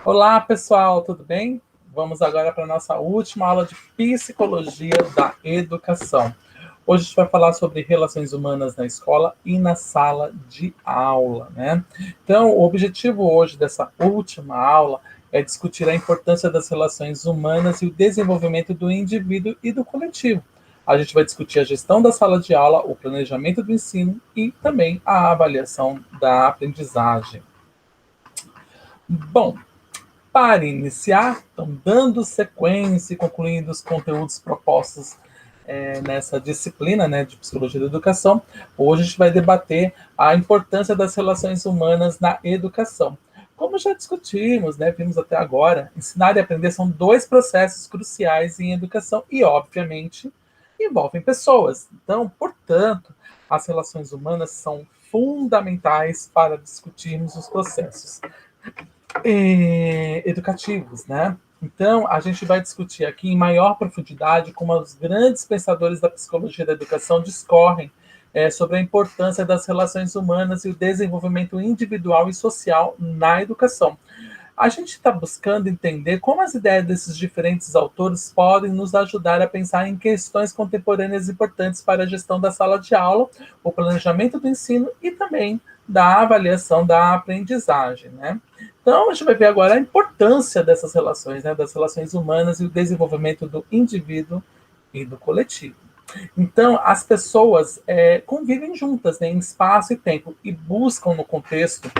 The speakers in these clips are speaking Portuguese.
Olá, pessoal, tudo bem? Vamos agora para a nossa última aula de Psicologia da Educação. Hoje a gente vai falar sobre relações humanas na escola e na sala de aula, né? Então, o objetivo hoje dessa última aula é discutir a importância das relações humanas e o desenvolvimento do indivíduo e do coletivo. A gente vai discutir a gestão da sala de aula, o planejamento do ensino e também a avaliação da aprendizagem. Bom, para iniciar, então, dando sequência e concluindo os conteúdos propostos nessa disciplina, né, de Psicologia da Educação, hoje a gente vai debater a importância das relações humanas na educação. Como já discutimos, né, vimos até agora, ensinar e aprender são dois processos cruciais em educação e, obviamente, envolvem pessoas. Então, portanto, as relações humanas são fundamentais para discutirmos os processos educativos, né? Então, a gente vai discutir aqui em maior profundidade como os grandes pensadores da psicologia da educação discorrem sobre a importância das relações humanas e o desenvolvimento individual e social na educação. A gente está buscando entender como as ideias desses diferentes autores podem nos ajudar a pensar em questões contemporâneas importantes para a gestão da sala de aula, o planejamento do ensino e também da avaliação da aprendizagem, né? Então, a gente vai ver agora a importância dessas relações, né, das relações humanas e o desenvolvimento do indivíduo e do coletivo. Então, as pessoas convivem juntas, né, em espaço e tempo, e buscam no contexto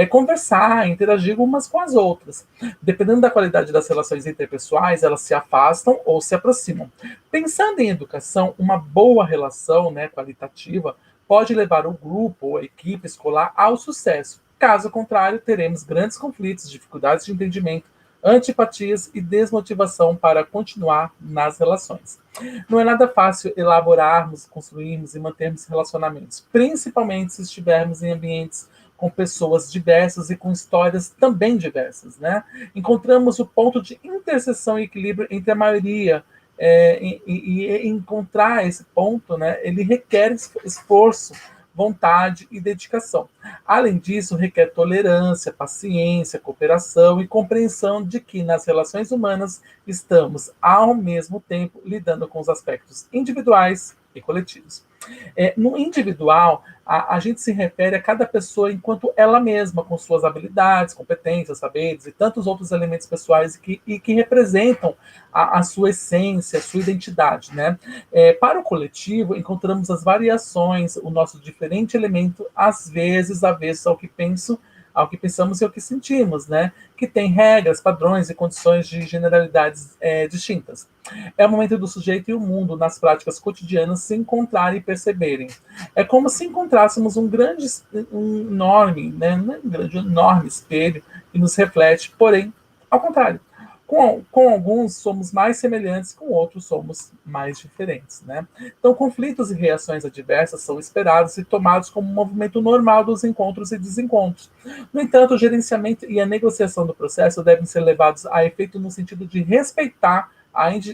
conversar, interagir umas com as outras. Dependendo da qualidade das relações interpessoais, elas se afastam ou se aproximam. Pensando em educação, uma boa relação, né, qualitativa pode levar o grupo ou a equipe escolar ao sucesso. Caso contrário, teremos grandes conflitos, dificuldades de entendimento, antipatias e desmotivação para continuar nas relações. Não é nada fácil elaborarmos, construirmos e mantermos relacionamentos, principalmente se estivermos em ambientes com pessoas diversas e com histórias também diversas, né? Encontramos o ponto de interseção e equilíbrio entre a maioria e encontrar esse ponto, né? Ele requer esforço, vontade e dedicação. Além disso, requer tolerância, paciência, cooperação e compreensão de que nas relações humanas estamos, ao mesmo tempo, lidando com os aspectos individuais e coletivos. No individual, a gente se refere a cada pessoa enquanto ela mesma, com suas habilidades, competências, saberes e tantos outros elementos pessoais que representam a sua essência, a sua identidade, né? Para o coletivo, encontramos as variações, o nosso diferente elemento, às vezes, avesso ao que pensamos e ao que sentimos, né? Que tem regras, padrões e condições de generalidades distintas. É o momento do sujeito e o mundo, nas práticas cotidianas, se encontrarem e perceberem. É como se encontrássemos um enorme, né? Um grande, enorme espelho que nos reflete, porém, ao contrário. Com alguns somos mais semelhantes, com outros somos mais diferentes, né? Então, conflitos e reações adversas são esperados e tomados como um movimento normal dos encontros e desencontros. No entanto, o gerenciamento e a negociação do processo devem ser levados a efeito no sentido de respeitar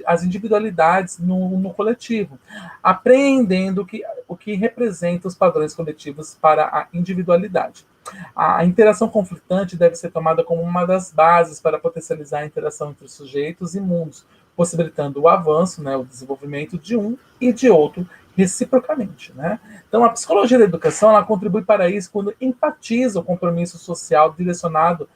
as individualidades no coletivo, apreendendo o que representa os padrões coletivos para a individualidade. A interação conflitante deve ser tomada como uma das bases para potencializar a interação entre sujeitos e mundos, possibilitando o avanço, né, o desenvolvimento de um e de outro reciprocamente, né? Então, a psicologia da educação ela contribui para isso quando enfatiza o compromisso social direcionado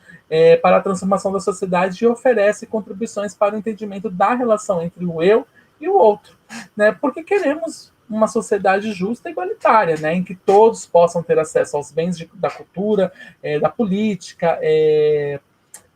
para a transformação da sociedade e oferece contribuições para o entendimento da relação entre o eu e o outro, né? Porque queremos uma sociedade justa e igualitária, né, em que todos possam ter acesso aos bens da cultura, da política,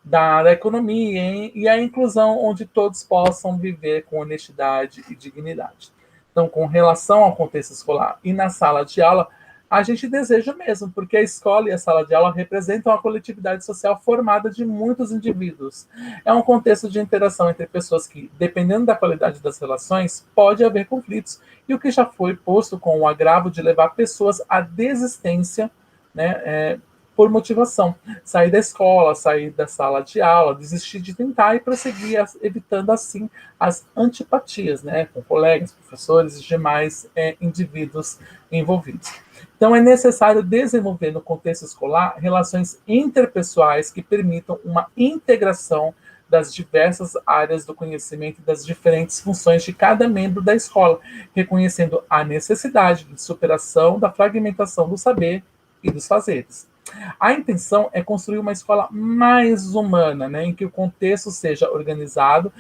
da economia e a inclusão onde todos possam viver com honestidade e dignidade. Então, com relação ao contexto escolar e na sala de aula, a gente deseja mesmo, porque a escola e a sala de aula representam a coletividade social formada de muitos indivíduos. É um contexto de interação entre pessoas que, dependendo da qualidade das relações, pode haver conflitos, e o que já foi posto com o agravo de levar pessoas à desistência, né, por motivação. Sair da escola, sair da sala de aula, desistir de tentar e prosseguir, evitando assim as antipatias, né, com colegas, professores e demais indivíduos envolvidos. Então, é necessário desenvolver no contexto escolar relações interpessoais que permitam uma integração das diversas áreas do conhecimento e das diferentes funções de cada membro da escola, reconhecendo a necessidade de superação da fragmentação do saber e dos fazeres. A intenção é construir uma escola mais humana, né, em que o contexto seja organizado,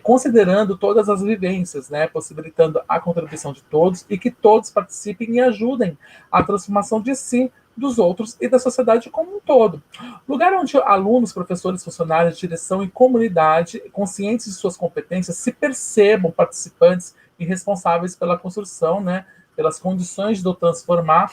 considerando todas as vivências, né, possibilitando a contribuição de todos e que todos participem e ajudem a transformação de si, dos outros e da sociedade como um todo. Lugar onde alunos, professores, funcionários, direção e comunidade, conscientes de suas competências, se percebam participantes e responsáveis pela construção, né, pelas condições do transformar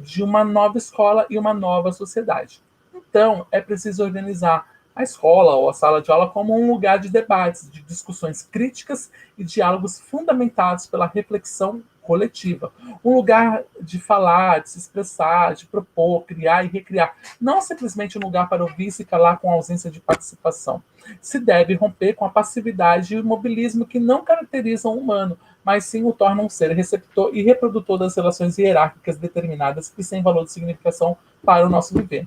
de uma nova escola e uma nova sociedade. Então, é preciso organizar a escola ou a sala de aula como um lugar de debates, de discussões críticas e diálogos fundamentados pela reflexão coletiva. Um lugar de falar, de se expressar, de propor, criar e recriar. Não simplesmente um lugar para ouvir e se calar com ausência de participação. Se deve romper com a passividade e o imobilismo que não caracterizam o humano, mas sim o tornam um ser receptor e reprodutor das relações hierárquicas determinadas e sem valor de significação para o nosso viver.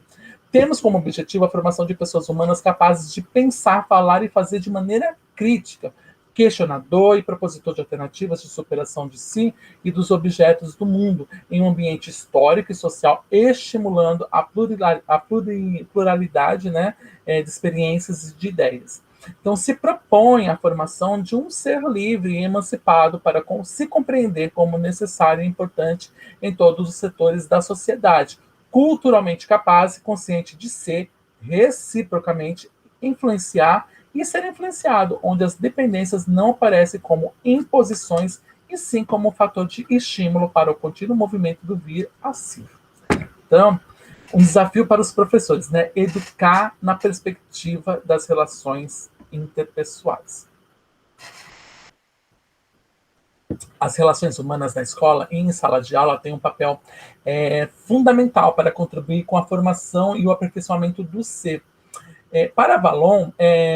Temos como objetivo a formação de pessoas humanas capazes de pensar, falar e fazer de maneira crítica, questionador e propositor de alternativas de superação de si e dos objetos do mundo, em um ambiente histórico e social, estimulando a pluralidade, né, de experiências e de ideias. Então, se propõe a formação de um ser livre e emancipado para se compreender como necessário e importante em todos os setores da sociedade, culturalmente capaz e consciente de ser, reciprocamente, influenciar e ser influenciado, onde as dependências não aparecem como imposições, e sim como um fator de estímulo para o contínuo movimento do vir a si. Então, um desafio para os professores, né? Educar na perspectiva das relações interpessoais. As relações humanas na escola e em sala de aula têm um papel fundamental para contribuir com a formação e o aperfeiçoamento do ser. Para Valon,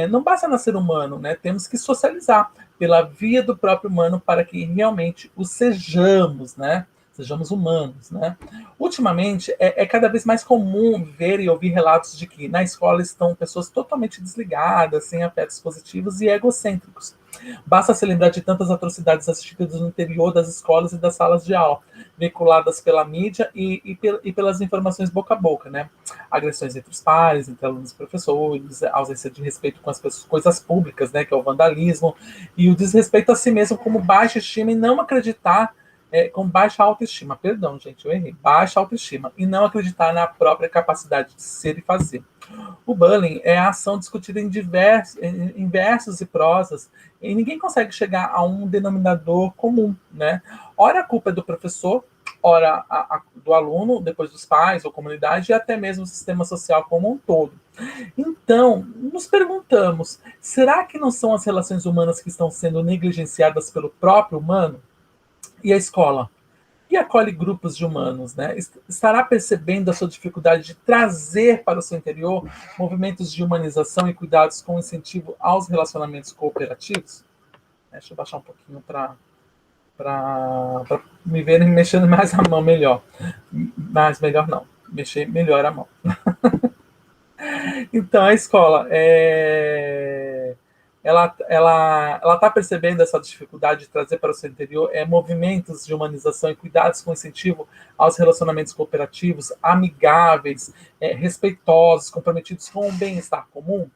não basta nascer humano, né? Temos que socializar pela via do próprio humano para que realmente o sejamos, né? Sejamos humanos, né? Ultimamente, é cada vez mais comum ver e ouvir relatos de que na escola estão pessoas totalmente desligadas, sem afetos positivos e egocêntricos. Basta se lembrar de tantas atrocidades assistidas no interior das escolas e das salas de aula, veiculadas pela mídia e pelas informações boca a boca, né? Agressões entre os pares, entre alunos e professores, ausência de respeito com as coisas públicas, né? Que é o vandalismo, e o desrespeito a si mesmo como baixa estima e não acreditar com baixa autoestima. Perdão, gente, eu errei. Baixa autoestima. E não acreditar na própria capacidade de ser e fazer. O bullying é a ação discutida em versos e prosas, e ninguém consegue chegar a um denominador comum, né? Ora a culpa é do professor, ora do aluno, depois dos pais ou comunidade, e até mesmo o sistema social como um todo. Então, nos perguntamos, será que não são as relações humanas que estão sendo negligenciadas pelo próprio humano? E a escola? E acolhe grupos de humanos, né? Estará percebendo a sua dificuldade de trazer para o seu interior movimentos de humanização e cuidados com incentivo aos relacionamentos cooperativos? Deixa eu baixar um pouquinho para me verem mexendo mais a mão melhor. Mas melhor não. Mexer melhor a mão. Então, a escola ela está percebendo essa dificuldade de trazer para o seu interior movimentos de humanização e cuidados com incentivo aos relacionamentos cooperativos, amigáveis, respeitosos, comprometidos com o bem-estar comum.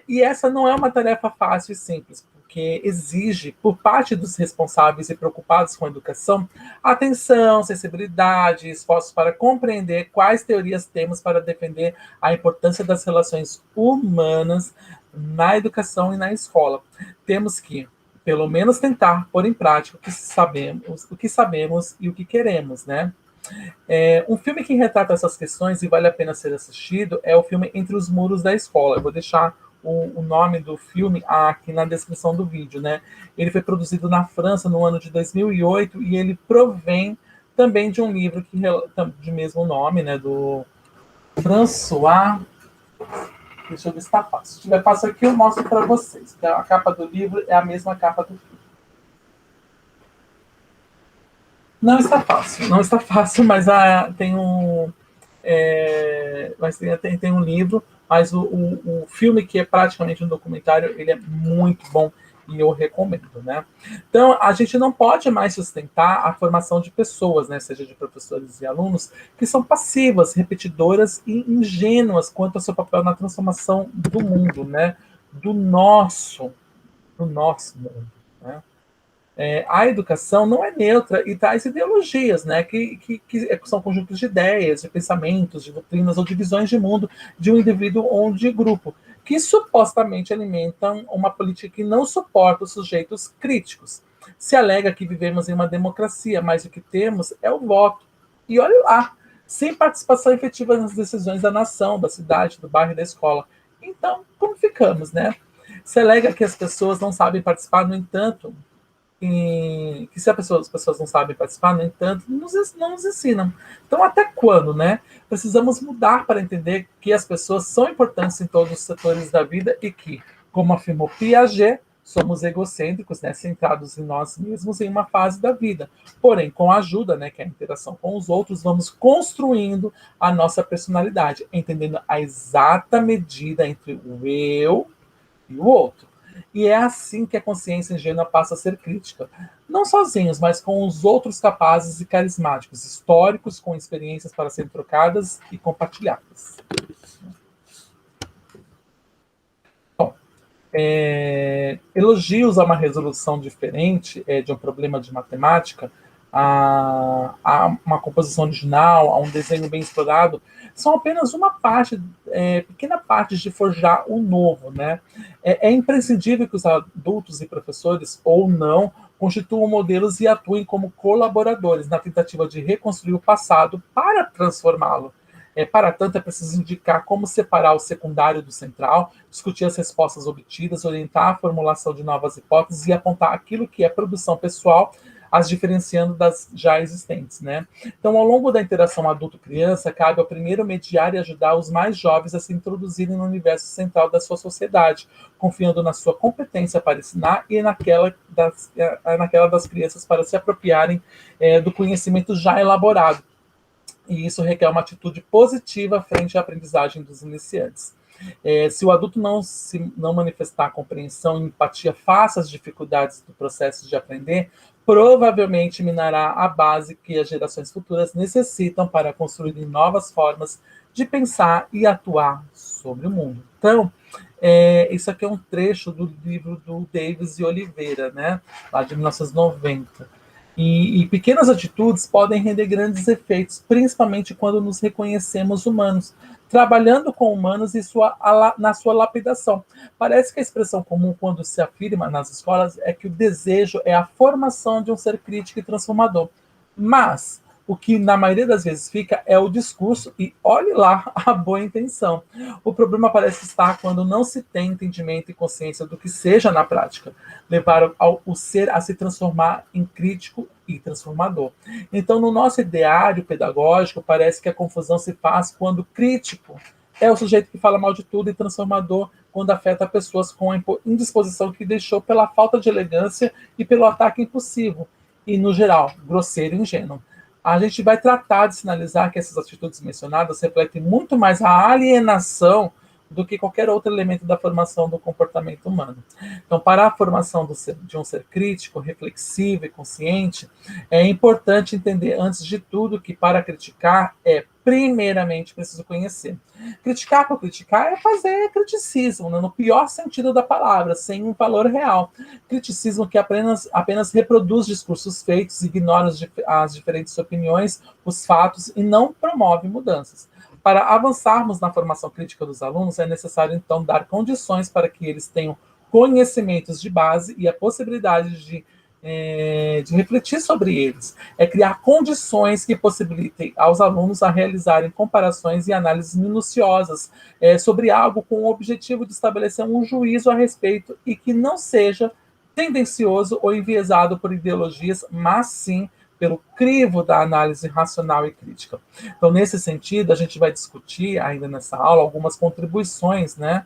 E essa não é uma tarefa fácil e simples, porque exige, por parte dos responsáveis e preocupados com a educação, atenção, sensibilidade, esforços para compreender quais teorias temos para defender a importância das relações humanas na educação e na escola. Temos que, pelo menos, tentar pôr em prática o que sabemos e o que queremos, né? Um filme que retrata essas questões e vale a pena ser assistido é o filme Entre os Muros da Escola. Eu vou deixar o nome do filme aqui na descrição do vídeo, né? Ele foi produzido na França no ano de 2008 e ele provém também de um livro de mesmo nome, né? François, deixa eu ver se está fácil. Se estiver fácil aqui, eu mostro para vocês. Que a capa do livro é a mesma capa do filme. Não está fácil, não está fácil, mas tem um. Mas tem um livro, mas o filme, que é praticamente um documentário, ele é muito bom e eu recomendo, né? Então, a gente não pode mais sustentar a formação de pessoas, né, seja de professores e alunos, que são passivas, repetidoras e ingênuas quanto ao seu papel na transformação do mundo, né? Do nosso mundo, né? A educação não é neutra e traz ideologias, né, que são conjuntos de ideias, de pensamentos, de doutrinas ou de visões de mundo de um indivíduo ou de grupo, que supostamente alimentam uma política que não suporta os sujeitos críticos. Se alega que vivemos em uma democracia, mas o que temos é o voto. E olha lá, sem participação efetiva nas decisões da nação, da cidade, do bairro e da escola. Então, como ficamos, né? Se alega que as pessoas não sabem participar, no entanto, que se as pessoas não sabem participar, no entanto, não nos ensinam. Então, até quando, né? Precisamos mudar para entender que as pessoas são importantes em todos os setores da vida e que, como afirmou Piaget, somos egocêntricos, né, centrados em nós mesmos em uma fase da vida. Porém, com a ajuda, né, que é a interação com os outros, vamos construindo a nossa personalidade, entendendo a exata medida entre o eu e o outro. E é assim que a consciência ingênua passa a ser crítica. Não sozinhos, mas com os outros capazes e carismáticos, históricos, com experiências para serem trocadas e compartilhadas. Bom, elogios a uma resolução diferente de um problema de matemática, a uma composição original, a um desenho bem explorado, são apenas uma parte, pequena parte de forjar o novo, né? É imprescindível que os adultos e professores, ou não, constituam modelos e atuem como colaboradores na tentativa de reconstruir o passado para transformá-lo. Para tanto, é preciso indicar como separar o secundário do central, discutir as respostas obtidas, orientar a formulação de novas hipóteses e apontar aquilo que é produção pessoal, as diferenciando das já existentes, né? Então, ao longo da interação adulto-criança, cabe ao primeiro mediar e ajudar os mais jovens a se introduzirem no universo central da sua sociedade, confiando na sua competência para ensinar e naquela das crianças para se apropriarem do conhecimento já elaborado. E isso requer uma atitude positiva frente à aprendizagem dos iniciantes. Se o adulto não manifestar compreensão e empatia face às dificuldades do processo de aprender, provavelmente minará a base que as gerações futuras necessitam para construir novas formas de pensar e atuar sobre o mundo. Então, isso aqui é um trecho do livro do Davis e Oliveira, né, lá de 1990. E pequenas atitudes podem render grandes efeitos, principalmente quando nos reconhecemos humanos, trabalhando com humanos na sua lapidação. Parece que a expressão comum quando se afirma nas escolas é que o desejo é a formação de um ser crítico e transformador. Mas o que na maioria das vezes fica é o discurso e olhe lá a boa intenção. O problema parece estar quando não se tem entendimento e consciência do que seja na prática, levar o ser a se transformar em crítico e transformador. Então, no nosso ideário pedagógico, parece que a confusão se faz quando crítico é o sujeito que fala mal de tudo e transformador quando afeta pessoas com a indisposição que deixou pela falta de elegância e pelo ataque impulsivo e, no geral, grosseiro e ingênuo. A gente vai tratar de sinalizar que essas atitudes mencionadas refletem muito mais a alienação do que qualquer outro elemento da formação do comportamento humano. Então, para a formação de um ser crítico, reflexivo e consciente, é importante entender, antes de tudo, que para criticar primeiramente, preciso conhecer. Criticar por criticar é fazer criticismo, né, no pior sentido da palavra, sem um valor real. Criticismo que apenas reproduz discursos feitos, ignora as diferentes opiniões, os fatos e não promove mudanças. Para avançarmos na formação crítica dos alunos, é necessário, então, dar condições para que eles tenham conhecimentos de base e a possibilidade de refletir sobre eles. É criar condições que possibilitem aos alunos a realizarem comparações e análises minuciosas sobre algo com o objetivo de estabelecer um juízo a respeito e que não seja tendencioso ou enviesado por ideologias, mas sim pelo crivo da análise racional e crítica. Então, nesse sentido, a gente vai discutir ainda nessa aula algumas contribuições, né,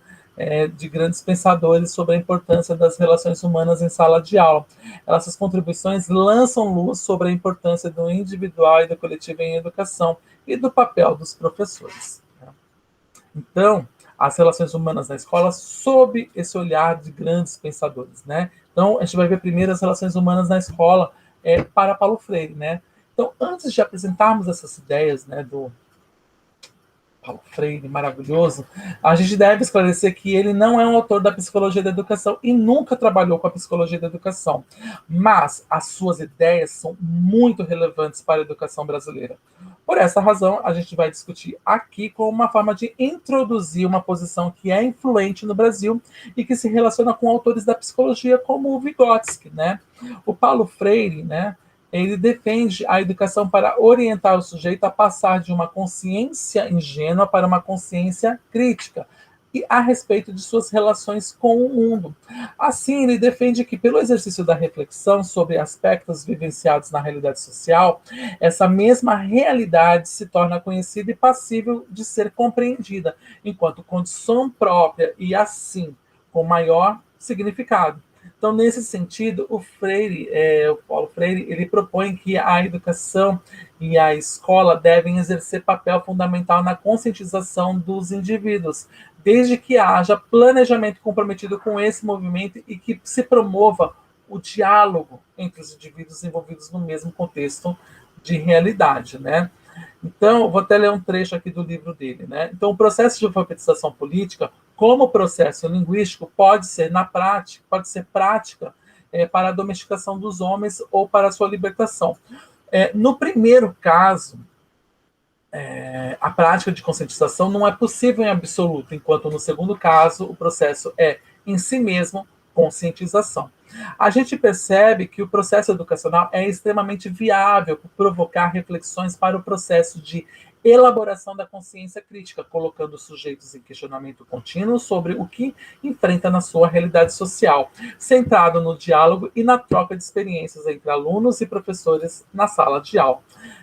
de grandes pensadores sobre a importância das relações humanas em sala de aula. Essas contribuições lançam luz sobre a importância do individual e do coletivo em educação e do papel dos professores. Então, as relações humanas na escola sob esse olhar de grandes pensadores, né? Então, a gente vai ver primeiro as relações humanas na escola para Paulo Freire, né? Então, antes de apresentarmos essas ideias, né, do Paulo Freire, maravilhoso, a gente deve esclarecer que ele não é um autor da psicologia da educação e nunca trabalhou com a psicologia da educação, mas as suas ideias são muito relevantes para a educação brasileira. Por essa razão, a gente vai discutir aqui como uma forma de introduzir uma posição que é influente no Brasil e que se relaciona com autores da psicologia como o Vygotsky, né? O Paulo Freire, né? Ele defende a educação para orientar o sujeito a passar de uma consciência ingênua para uma consciência crítica e a respeito de suas relações com o mundo. Assim, ele defende que, pelo exercício da reflexão sobre aspectos vivenciados na realidade social, essa mesma realidade se torna conhecida e passível de ser compreendida, enquanto condição própria e, assim, com maior significado. Então, nesse sentido, o Paulo Freire, ele propõe que a educação e a escola devem exercer papel fundamental na conscientização dos indivíduos, desde que haja planejamento comprometido com esse movimento e que se promova o diálogo entre os indivíduos envolvidos no mesmo contexto de realidade, né? Então, vou até ler um trecho aqui do livro dele, né? Então, o processo de alfabetização política, como processo linguístico, pode ser prática para a domesticação dos homens ou para a sua libertação. No primeiro caso, a prática de conscientização não é possível em absoluto, enquanto no segundo caso, o processo é, em si mesmo, conscientização. A gente percebe que o processo educacional é extremamente viável por provocar reflexões para o processo de elaboração da consciência crítica, colocando os sujeitos em questionamento contínuo sobre o que enfrenta na sua realidade social, centrado no diálogo e na troca de experiências entre alunos e professores na sala de aula.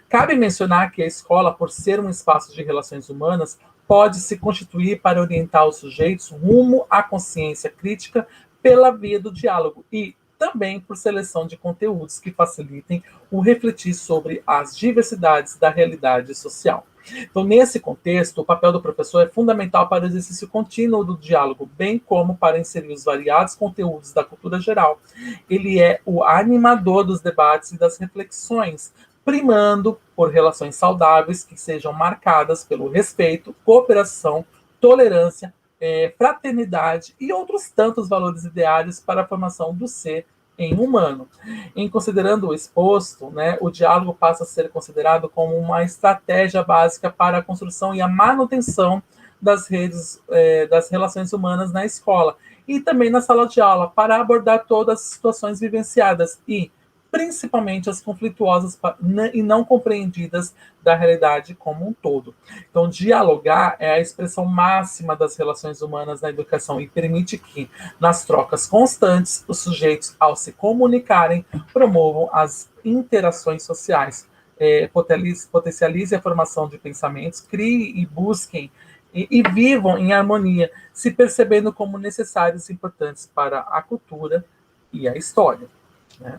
Cabe mencionar que a escola, por ser um espaço de relações humanas, pode se constituir para orientar os sujeitos rumo à consciência crítica pela via do diálogo e também por seleção de conteúdos que facilitem o refletir sobre as diversidades da realidade social. Então, nesse contexto, o papel do professor é fundamental para o exercício contínuo do diálogo, bem como para inserir os variados conteúdos da cultura geral. Ele é o animador dos debates e das reflexões, primando por relações saudáveis que sejam marcadas pelo respeito, cooperação, tolerância, fraternidade e outros tantos valores ideais para a formação do ser em humano. Em considerando o exposto, né, o diálogo passa a ser considerado como uma estratégia básica para a construção e a manutenção das redes, das relações humanas na escola e também na sala de aula, para abordar todas as situações vivenciadas e, principalmente, as conflituosas e não compreendidas da realidade como um todo. Então, dialogar é a expressão máxima das relações humanas na educação e permite que, nas trocas constantes, os sujeitos, ao se comunicarem, promovam as interações sociais, potencialize a formação de pensamentos, criem e busquem e vivam em harmonia, se percebendo como necessários e importantes para a cultura e a história, né?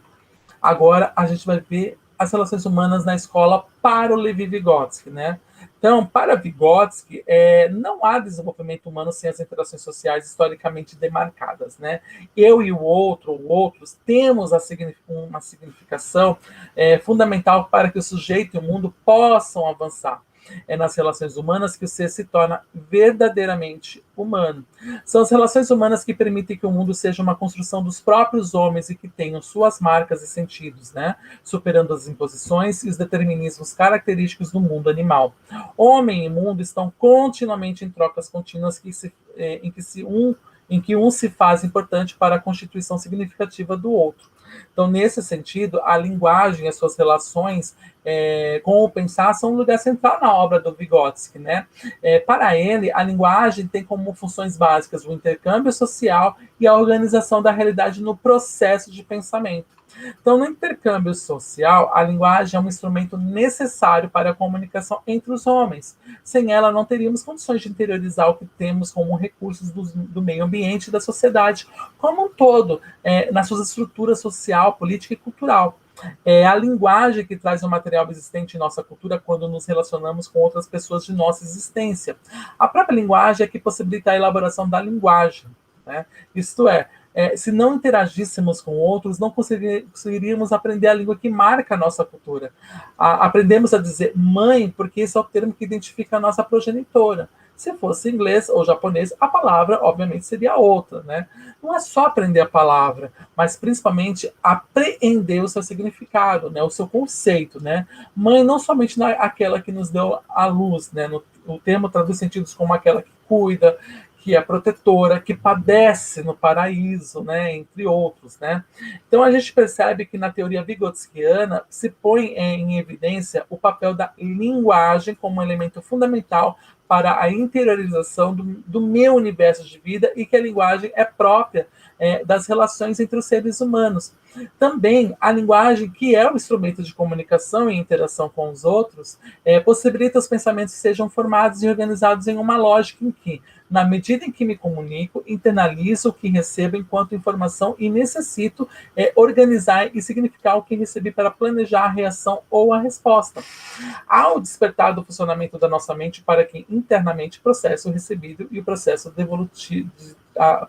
Agora a gente vai ver as relações humanas na escola para o Levi Vygotsky, né? Então, para Vygotsky, não há desenvolvimento humano sem as interações sociais historicamente demarcadas, né? Eu e o outro, ou outros, temos uma significação fundamental para que o sujeito e o mundo possam avançar. É nas relações humanas que o ser se torna verdadeiramente humano. São as relações humanas que permitem que o mundo seja uma construção dos próprios homens e que tenham suas marcas e sentidos, né? Superando as imposições e os determinismos característicos do mundo animal. Homem e mundo estão continuamente em trocas contínuas em que um se faz importante para a constituição significativa do outro. Então, nesse sentido, a linguagem e as suas relações com o pensar são um lugar central na obra do Vygotsky, né? Para ele, a linguagem tem como funções básicas o intercâmbio social e a organização da realidade no processo de pensamento. Então, no intercâmbio social, a linguagem é um instrumento necessário para a comunicação entre os homens. Sem ela, não teríamos condições de interiorizar o que temos como recursos do meio ambiente e da sociedade como um todo, nas suas estruturas social, política e cultural. É a linguagem que traz o material existente em nossa cultura quando nos relacionamos com outras pessoas de nossa existência. A própria linguagem é que possibilita a elaboração da linguagem. Né? Isto se não interagíssemos com outros, não conseguiríamos aprender a língua que marca a nossa cultura. Aprendemos a dizer mãe, porque esse é o termo que identifica a nossa progenitora. Se fosse inglês ou japonês, a palavra, obviamente, seria outra, né? Não é só aprender a palavra, mas principalmente apreender o seu significado, né? O seu conceito, né? Mãe não somente aquela que nos deu a luz, né? O termo traduz sentidos como aquela que cuida, que é protetora, que padece no paraíso, né, entre outros, né? Então a gente percebe que na teoria vigotskiana se põe em evidência o papel da linguagem como um elemento fundamental para a interiorização do meu universo de vida e que a linguagem é própria das relações entre os seres humanos. Também a linguagem, que é o instrumento de comunicação e interação com os outros, possibilita os pensamentos que sejam formados e organizados em uma lógica em que, na medida em que me comunico, internalizo o que recebo enquanto informação e necessito organizar e significar o que recebi para planejar a reação ou a resposta. Ao despertar do funcionamento da nossa mente para que internamente processe o recebido e o processo devolutivo,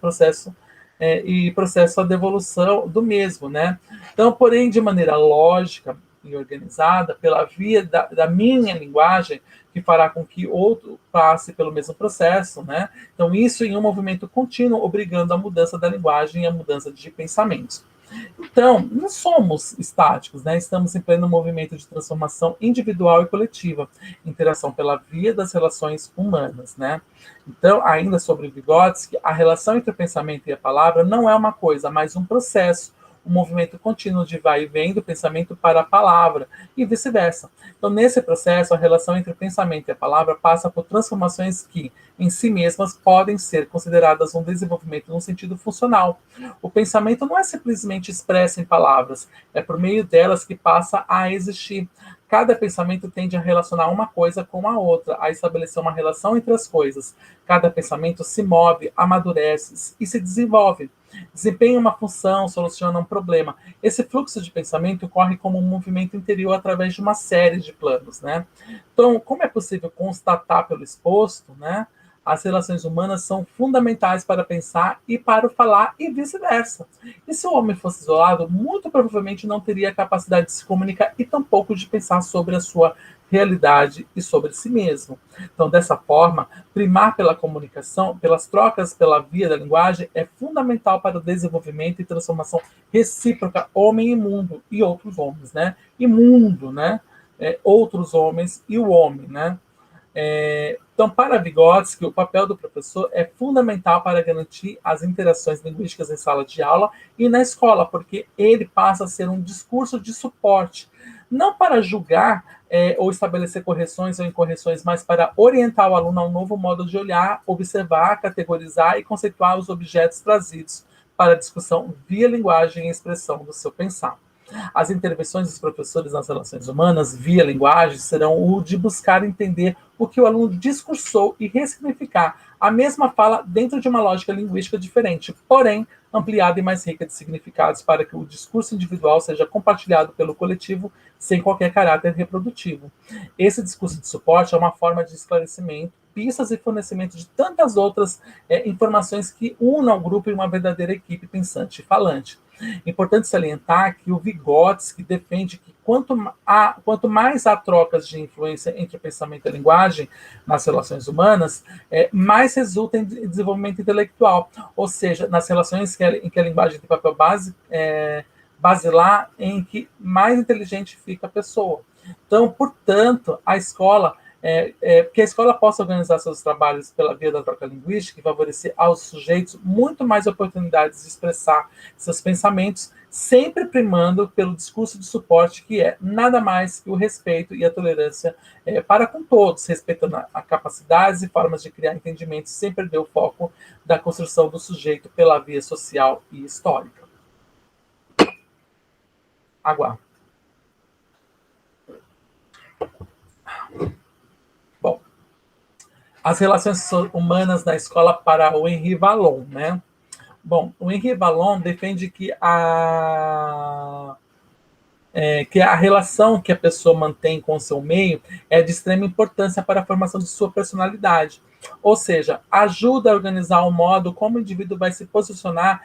processo a devolução do mesmo, né? Então, porém, de maneira lógica e organizada, pela via da minha linguagem, que fará com que outro passe pelo mesmo processo, né? Então, isso em um movimento contínuo, obrigando a mudança da linguagem e a mudança de pensamentos. Então, não somos estáticos, né? Estamos em pleno movimento de transformação individual e coletiva, interação pela via das relações humanas, né? Então, ainda sobre Vygotsky, a relação entre o pensamento e a palavra não é uma coisa, mas um processo, um movimento contínuo de vai e vem do pensamento para a palavra e vice-versa. Então, nesse processo, a relação entre o pensamento e a palavra passa por transformações que, em si mesmas, podem ser consideradas um desenvolvimento no sentido funcional. O pensamento não é simplesmente expresso em palavras, é por meio delas que passa a existir. Cada pensamento tende a relacionar uma coisa com a outra, a estabelecer uma relação entre as coisas. Cada pensamento se move, amadurece e se desenvolve. Desempenha uma função, soluciona um problema. Esse fluxo de pensamento ocorre como um movimento interior através de uma série de planos, né? Então, como é possível constatar pelo exposto, né? As relações humanas são fundamentais para pensar e para o falar e vice-versa. E se o homem fosse isolado, muito provavelmente não teria a capacidade de se comunicar e tampouco de pensar sobre a sua realidade e sobre si mesmo. Então, dessa forma, primar pela comunicação, pelas trocas pela via da linguagem, é fundamental para o desenvolvimento e transformação recíproca homem e mundo, e outros homens, né? E mundo, né? Outros homens e o homem, né? Então, para Vygotsky, o papel do professor é fundamental para garantir as interações linguísticas em sala de aula e na escola, porque ele passa a ser um discurso de suporte, não para julgar ou estabelecer correções ou incorreções, mas para orientar o aluno a um novo modo de olhar, observar, categorizar e conceituar os objetos trazidos para a discussão via linguagem e expressão do seu pensar. As intervenções dos professores nas relações humanas, via linguagem, serão o de buscar entender o que o aluno discursou e ressignificar a mesma fala dentro de uma lógica linguística diferente, porém ampliada e mais rica de significados para que o discurso individual seja compartilhado pelo coletivo sem qualquer caráter reprodutivo. Esse discurso de suporte é uma forma de esclarecimento, pistas e fornecimento de tantas outras informações que unam o grupo em uma verdadeira equipe pensante e falante. Importante salientar que o Vygotsky defende que quanto mais há trocas de influência entre o pensamento e a linguagem nas relações humanas, mais resulta em desenvolvimento intelectual, ou seja, nas relações em que a linguagem tem papel basilar, em que mais inteligente fica a pessoa. Então, portanto, a escola que a escola possa organizar seus trabalhos pela via da troca linguística e favorecer aos sujeitos muito mais oportunidades de expressar seus pensamentos, sempre primando pelo discurso de suporte, que é nada mais que o respeito e a tolerância para com todos, respeitando a capacidades e formas de criar entendimentos, sem perder o foco da construção do sujeito pela via social e histórica. Água. Bom, as relações humanas na escola para o Henri Vallon, né? Bom, o Henri Vallon defende que a relação que a pessoa mantém com o seu meio é de extrema importância para a formação de sua personalidade. Ou seja, ajuda a organizar o modo como o indivíduo vai se posicionar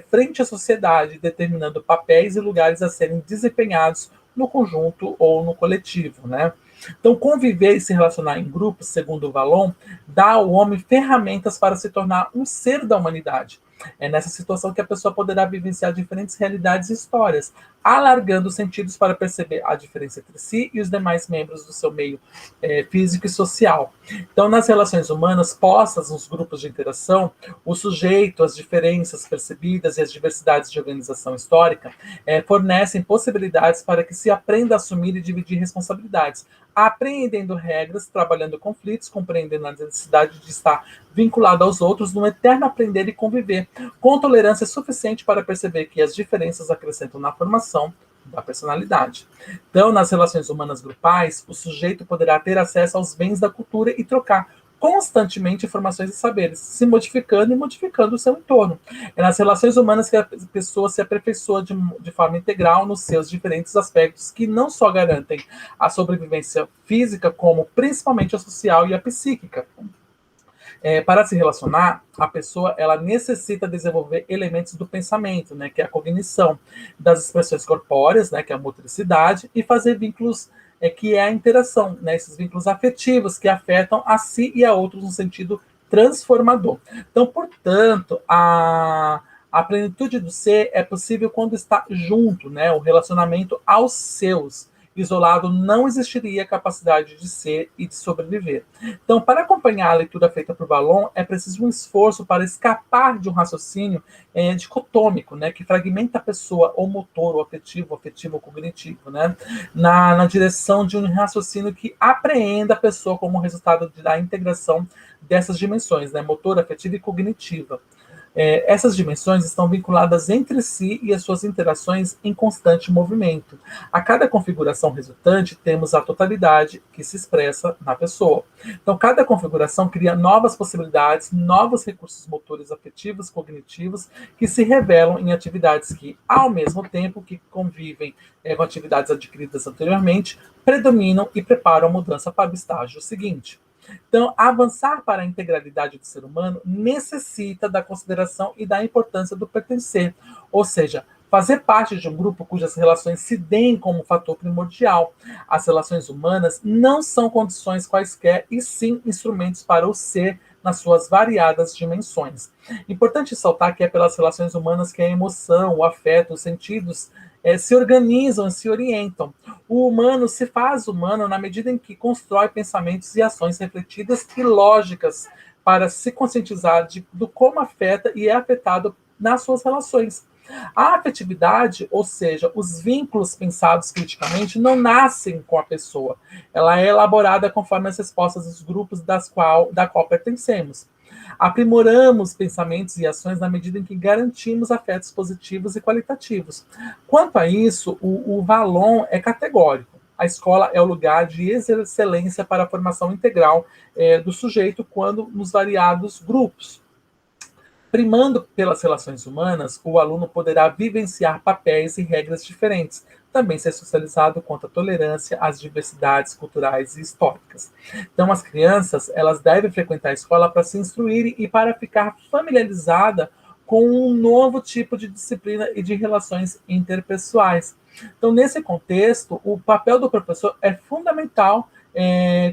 frente à sociedade, determinando papéis e lugares a serem desempenhados no conjunto ou no coletivo, né? Então, conviver e se relacionar em grupos, segundo o Vallon, dá ao homem ferramentas para se tornar um ser da humanidade. É nessa situação que a pessoa poderá vivenciar diferentes realidades e histórias, alargando os sentidos para perceber a diferença entre si e os demais membros do seu meio físico e social. Então, nas relações humanas postas nos grupos de interação, o sujeito, as diferenças percebidas e as diversidades de organização histórica fornecem possibilidades para que se aprenda a assumir e dividir responsabilidades, apreendendo regras, trabalhando conflitos, compreendendo a necessidade de estar vinculado aos outros, num eterno aprender e conviver, com tolerância suficiente para perceber que as diferenças acrescentam na formação da personalidade. Então, nas relações humanas grupais, o sujeito poderá ter acesso aos bens da cultura e trocar constantemente informações e saberes, se modificando e modificando o seu entorno. É nas relações humanas que a pessoa se aperfeiçoa de forma integral nos seus diferentes aspectos, que não só garantem a sobrevivência física, como principalmente a social e a psíquica. Para se relacionar, a pessoa ela necessita desenvolver elementos do pensamento, né, que é a cognição, das expressões corpóreas, né, que é a motricidade, e fazer vínculos, que é a interação, né, esses vínculos afetivos que afetam a si e a outros no sentido transformador. Então, portanto, a plenitude do ser é possível quando está junto, né, o relacionamento aos seus. Isolado não existiria a capacidade de ser e de sobreviver. Então, para acompanhar a leitura feita por Vallon, é preciso um esforço para escapar de um raciocínio dicotômico, né, que fragmenta a pessoa, ou motor, ou afetivo ou cognitivo, né, na direção de um raciocínio que apreenda a pessoa como resultado da integração dessas dimensões, né, motor, afetiva e cognitiva. Essas dimensões estão vinculadas entre si e as suas interações em constante movimento. A cada configuração resultante, temos a totalidade que se expressa na pessoa. Então, cada configuração cria novas possibilidades, novos recursos motores afetivos, cognitivos, que se revelam em atividades que, ao mesmo tempo que convivem com atividades adquiridas anteriormente, predominam e preparam a mudança para o estágio seguinte. Então, avançar para a integralidade do ser humano necessita da consideração e da importância do pertencer, ou seja, fazer parte de um grupo cujas relações se deem como fator primordial. As relações humanas não são condições quaisquer, e sim instrumentos para o ser nas suas variadas dimensões. Importante saltar que é pelas relações humanas que a emoção, o afeto, os sentidos se organizam e se orientam. O humano se faz humano na medida em que constrói pensamentos e ações refletidas e lógicas para se conscientizar do como afeta e é afetado nas suas relações. A afetividade, ou seja, os vínculos pensados criticamente, não nascem com a pessoa. Ela é elaborada conforme as respostas dos grupos da qual pertencemos. Aprimoramos pensamentos e ações na medida em que garantimos afetos positivos e qualitativos. Quanto a isso, o Vallon é categórico. A escola é o lugar de excelência para a formação integral do sujeito quando nos variados grupos. Primando pelas relações humanas, o aluno poderá vivenciar papéis e regras diferentes, também ser socializado quanto à tolerância às diversidades culturais e históricas. Então, as crianças, elas devem frequentar a escola para se instruírem e para ficar familiarizada com um novo tipo de disciplina e de relações interpessoais. Então, nesse contexto, o papel do professor é fundamental,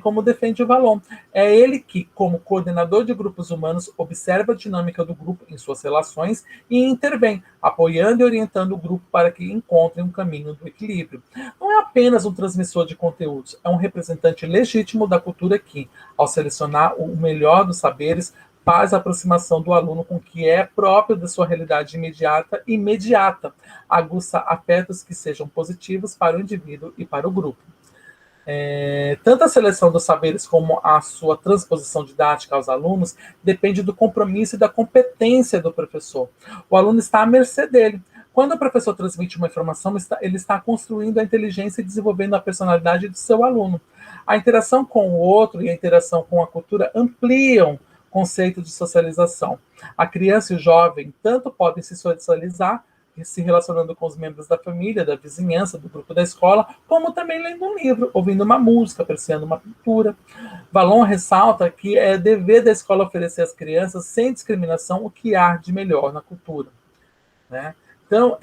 como defende o Vallon. É ele que, como coordenador de grupos humanos, observa a dinâmica do grupo em suas relações e intervém, apoiando e orientando o grupo para que encontre um caminho do equilíbrio. Não é apenas um transmissor de conteúdos, é um representante legítimo da cultura que, ao selecionar o melhor dos saberes, faz a aproximação do aluno com o que é próprio da sua realidade imediata, aguça afetos que sejam positivos para o indivíduo e para o grupo. Tanto a seleção dos saberes como a sua transposição didática aos alunos depende do compromisso e da competência do professor. O aluno está à mercê dele. Quando o professor transmite uma informação, ele está construindo a inteligência e desenvolvendo a personalidade do seu aluno. A interação com o outro e a interação com a cultura ampliam o conceito de socialização. A criança e o jovem tanto podem se socializar, se relacionando com os membros da família, da vizinhança, do grupo da escola, como também lendo um livro, ouvindo uma música, apreciando uma pintura. Valon ressalta que é dever da escola oferecer às crianças, sem discriminação, o que há de melhor na cultura, né? Então,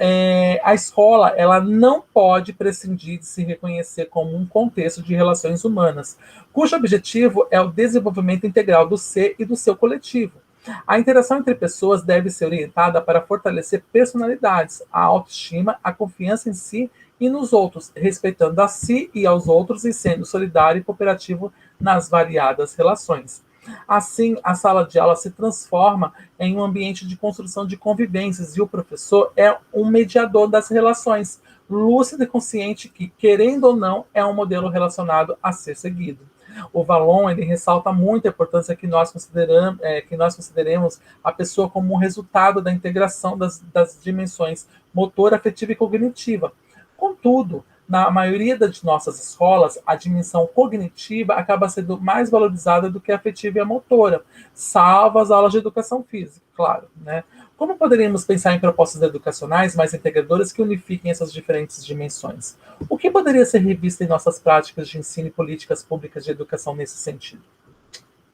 a escola ela não pode prescindir de se reconhecer como um contexto de relações humanas, cujo objetivo é o desenvolvimento integral do ser e do seu coletivo. A interação entre pessoas deve ser orientada para fortalecer personalidades, a autoestima, a confiança em si e nos outros, respeitando a si e aos outros e sendo solidário e cooperativo nas variadas relações. Assim, a sala de aula se transforma em um ambiente de construção de convivências e o professor é um mediador das relações, lúcido e consciente que, querendo ou não, é um modelo relacionado a ser seguido. O Valon ele ressalta muito a importância que nós consideremos a pessoa como um resultado da integração das dimensões motora, afetiva e cognitiva. Contudo, na maioria das nossas escolas, a dimensão cognitiva acaba sendo mais valorizada do que a afetiva e a motora, salvo as aulas de educação física, claro, né? Como poderíamos pensar em propostas educacionais mais integradoras que unifiquem essas diferentes dimensões? O que poderia ser revisto em nossas práticas de ensino e políticas públicas de educação nesse sentido,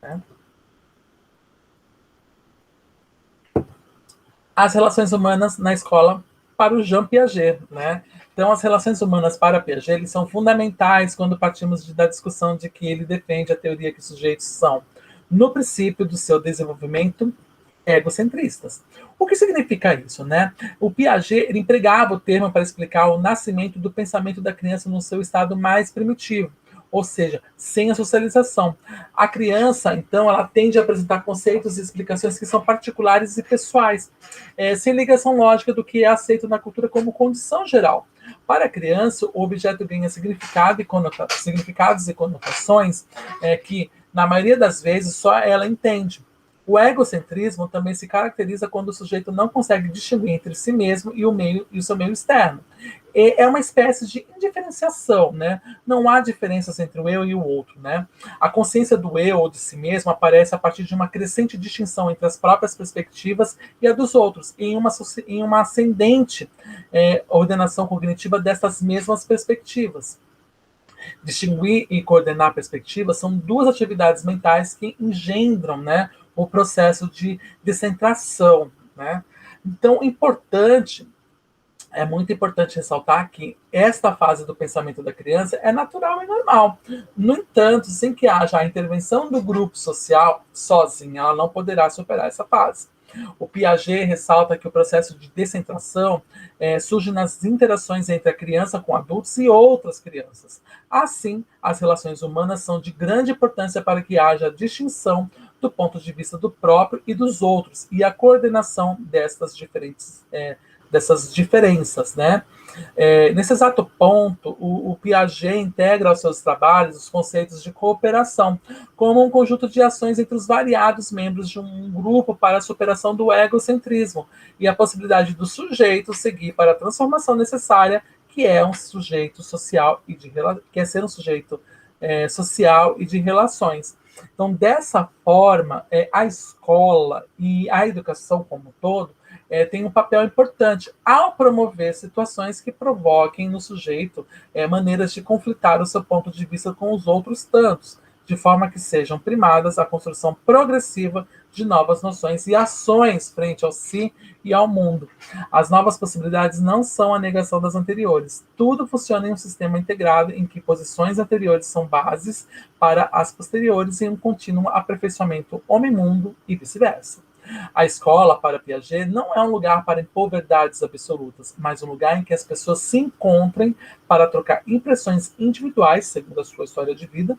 né? As relações humanas na escola para o Jean Piaget, né? Então, as relações humanas para Piaget eles são fundamentais quando partimos da discussão de que ele defende a teoria que os sujeitos são, no princípio do seu desenvolvimento, egocentristas. O que significa isso, né? O Piaget ele empregava o termo para explicar o nascimento do pensamento da criança no seu estado mais primitivo, ou seja, sem a socialização. A criança, então, ela tende a apresentar conceitos e explicações que são particulares e pessoais, sem ligação lógica do que é aceito na cultura como condição geral. Para a criança, o objeto ganha significados e conotações que, na maioria das vezes, só ela entende. O egocentrismo também se caracteriza quando o sujeito não consegue distinguir entre si mesmo e o seu meio externo. É uma espécie de indiferenciação, né? Não há diferenças entre o eu e o outro, né? A consciência do eu ou de si mesmo aparece a partir de uma crescente distinção entre as próprias perspectivas e a dos outros, em uma ascendente ordenação cognitiva dessas mesmas perspectivas. Distinguir e coordenar perspectivas são duas atividades mentais que engendram, né, o processo de descentração, né? Então, é muito importante ressaltar que esta fase do pensamento da criança é natural e normal. No entanto, sem que haja a intervenção do grupo social, sozinha, ela não poderá superar essa fase. O Piaget ressalta que o processo de descentração surge nas interações entre a criança com adultos e outras crianças. Assim, as relações humanas são de grande importância para que haja distinção do ponto de vista do próprio e dos outros e a coordenação dessas diferenças, né? Nesse exato ponto, o Piaget integra aos seus trabalhos os conceitos de cooperação, como um conjunto de ações entre os variados membros de um grupo para a superação do egocentrismo e a possibilidade do sujeito seguir para a transformação necessária, que é um sujeito social que é ser um sujeito social e de relações. Então, dessa forma, a escola e a educação como um todo tem um papel importante ao promover situações que provoquem no sujeito maneiras de conflitar o seu ponto de vista com os outros tantos, de forma que sejam primadas a construção progressiva de novas noções e ações frente ao si e ao mundo. As novas possibilidades não são a negação das anteriores. Tudo funciona em um sistema integrado em que posições anteriores são bases para as posteriores em um contínuo aperfeiçoamento homem-mundo e vice-versa. A escola, para Piaget, não é um lugar para impor verdades absolutas, mas um lugar em que as pessoas se encontrem para trocar impressões individuais, segundo a sua história de vida,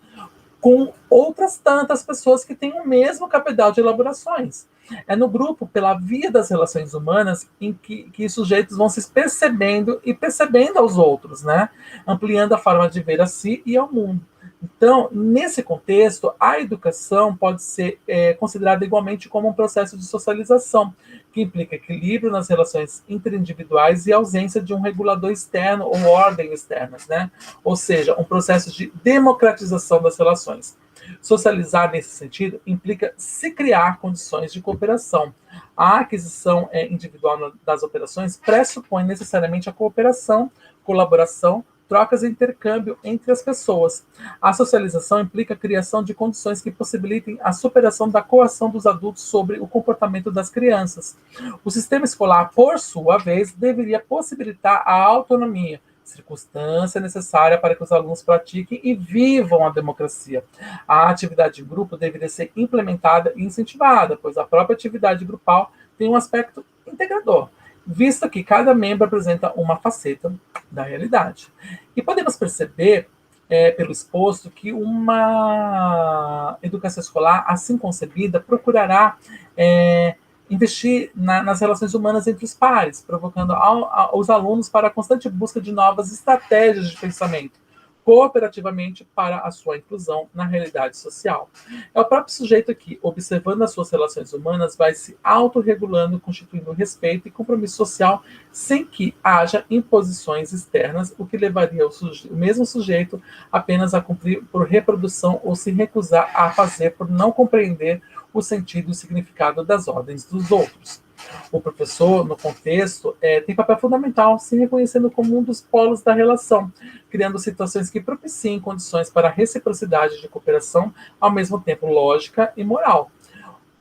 com outras tantas pessoas que têm o mesmo cabedal de elaborações. É no grupo, pela via das relações humanas, em que sujeitos vão se percebendo e percebendo aos outros, né? Ampliando a forma de ver a si e ao mundo. Então, nesse contexto, a educação pode ser considerada igualmente como um processo de socialização, que implica equilíbrio nas relações interindividuais e ausência de um regulador externo ou ordem externas, né? Ou seja, um processo de democratização das relações. Socializar, nesse sentido, implica se criar condições de cooperação. A aquisição individual das operações pressupõe necessariamente a cooperação, colaboração, trocas e intercâmbio entre as pessoas. A socialização implica a criação de condições que possibilitem a superação da coação dos adultos sobre o comportamento das crianças. O sistema escolar, por sua vez, deveria possibilitar a autonomia, circunstância necessária para que os alunos pratiquem e vivam a democracia. A atividade em grupo deveria ser implementada e incentivada, pois a própria atividade grupal tem um aspecto integrador, visto que cada membro apresenta uma faceta da realidade. E podemos perceber, pelo exposto, que uma educação escolar, assim concebida, procurará investir nas relações humanas entre os pares, provocando os alunos para a constante busca de novas estratégias de pensamento, cooperativamente para a sua inclusão na realidade social. É o próprio sujeito que, observando as suas relações humanas, vai se autorregulando, constituindo respeito e compromisso social, sem que haja imposições externas, o que levaria o mesmo sujeito apenas a cumprir por reprodução ou se recusar a fazer por não compreender o sentido e o significado das ordens dos outros. O professor, no contexto, tem papel fundamental, se reconhecendo como um dos polos da relação, criando situações que propiciem condições para a reciprocidade de cooperação, ao mesmo tempo lógica e moral.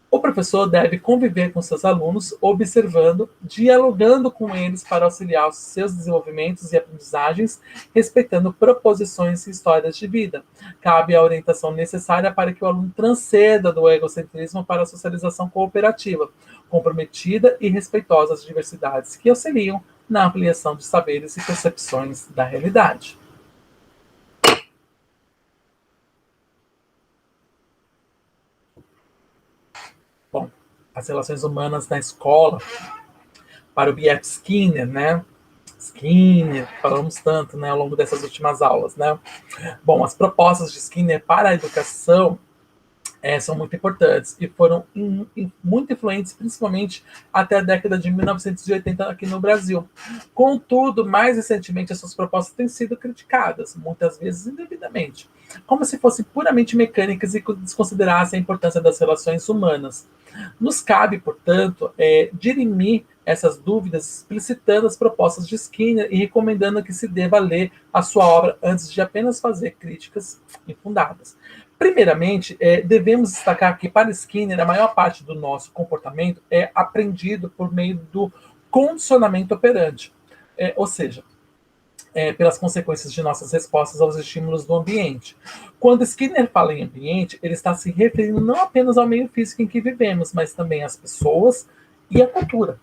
O professor deve conviver com seus alunos, observando, dialogando com eles para auxiliar os seus desenvolvimentos e aprendizagens, respeitando proposições e histórias de vida. Cabe a orientação necessária para que o aluno transcenda do egocentrismo para a socialização cooperativa, comprometida e respeitosa às diversidades que auxiliam na ampliação de saberes e percepções da realidade. Bom, as relações humanas na escola, para o B.F. Skinner, né? Skinner, falamos tanto, né, ao longo dessas últimas aulas, né? Bom, as propostas de Skinner para a educação são muito importantes e foram muito influentes, principalmente até a década de 1980 aqui no Brasil. Contudo, mais recentemente, essas propostas têm sido criticadas, muitas vezes indevidamente, como se fossem puramente mecânicas e desconsiderassem a importância das relações humanas. Nos cabe, portanto, dirimir essas dúvidas, explicitando as propostas de Skinner e recomendando que se deva ler a sua obra antes de apenas fazer críticas infundadas. Primeiramente, devemos destacar que, para Skinner, a maior parte do nosso comportamento é aprendido por meio do condicionamento operante, ou seja, pelas consequências de nossas respostas aos estímulos do ambiente. Quando Skinner fala em ambiente, ele está se referindo não apenas ao meio físico em que vivemos, mas também às pessoas e à cultura,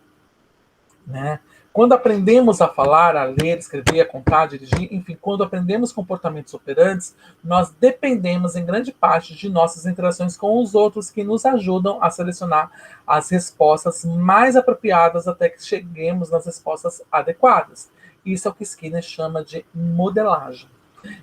né? Quando aprendemos a falar, a ler, escrever, a contar, a dirigir, enfim, quando aprendemos comportamentos operantes, nós dependemos em grande parte de nossas interações com os outros, que nos ajudam a selecionar as respostas mais apropriadas até que cheguemos nas respostas adequadas. Isso é o que Skinner chama de modelagem.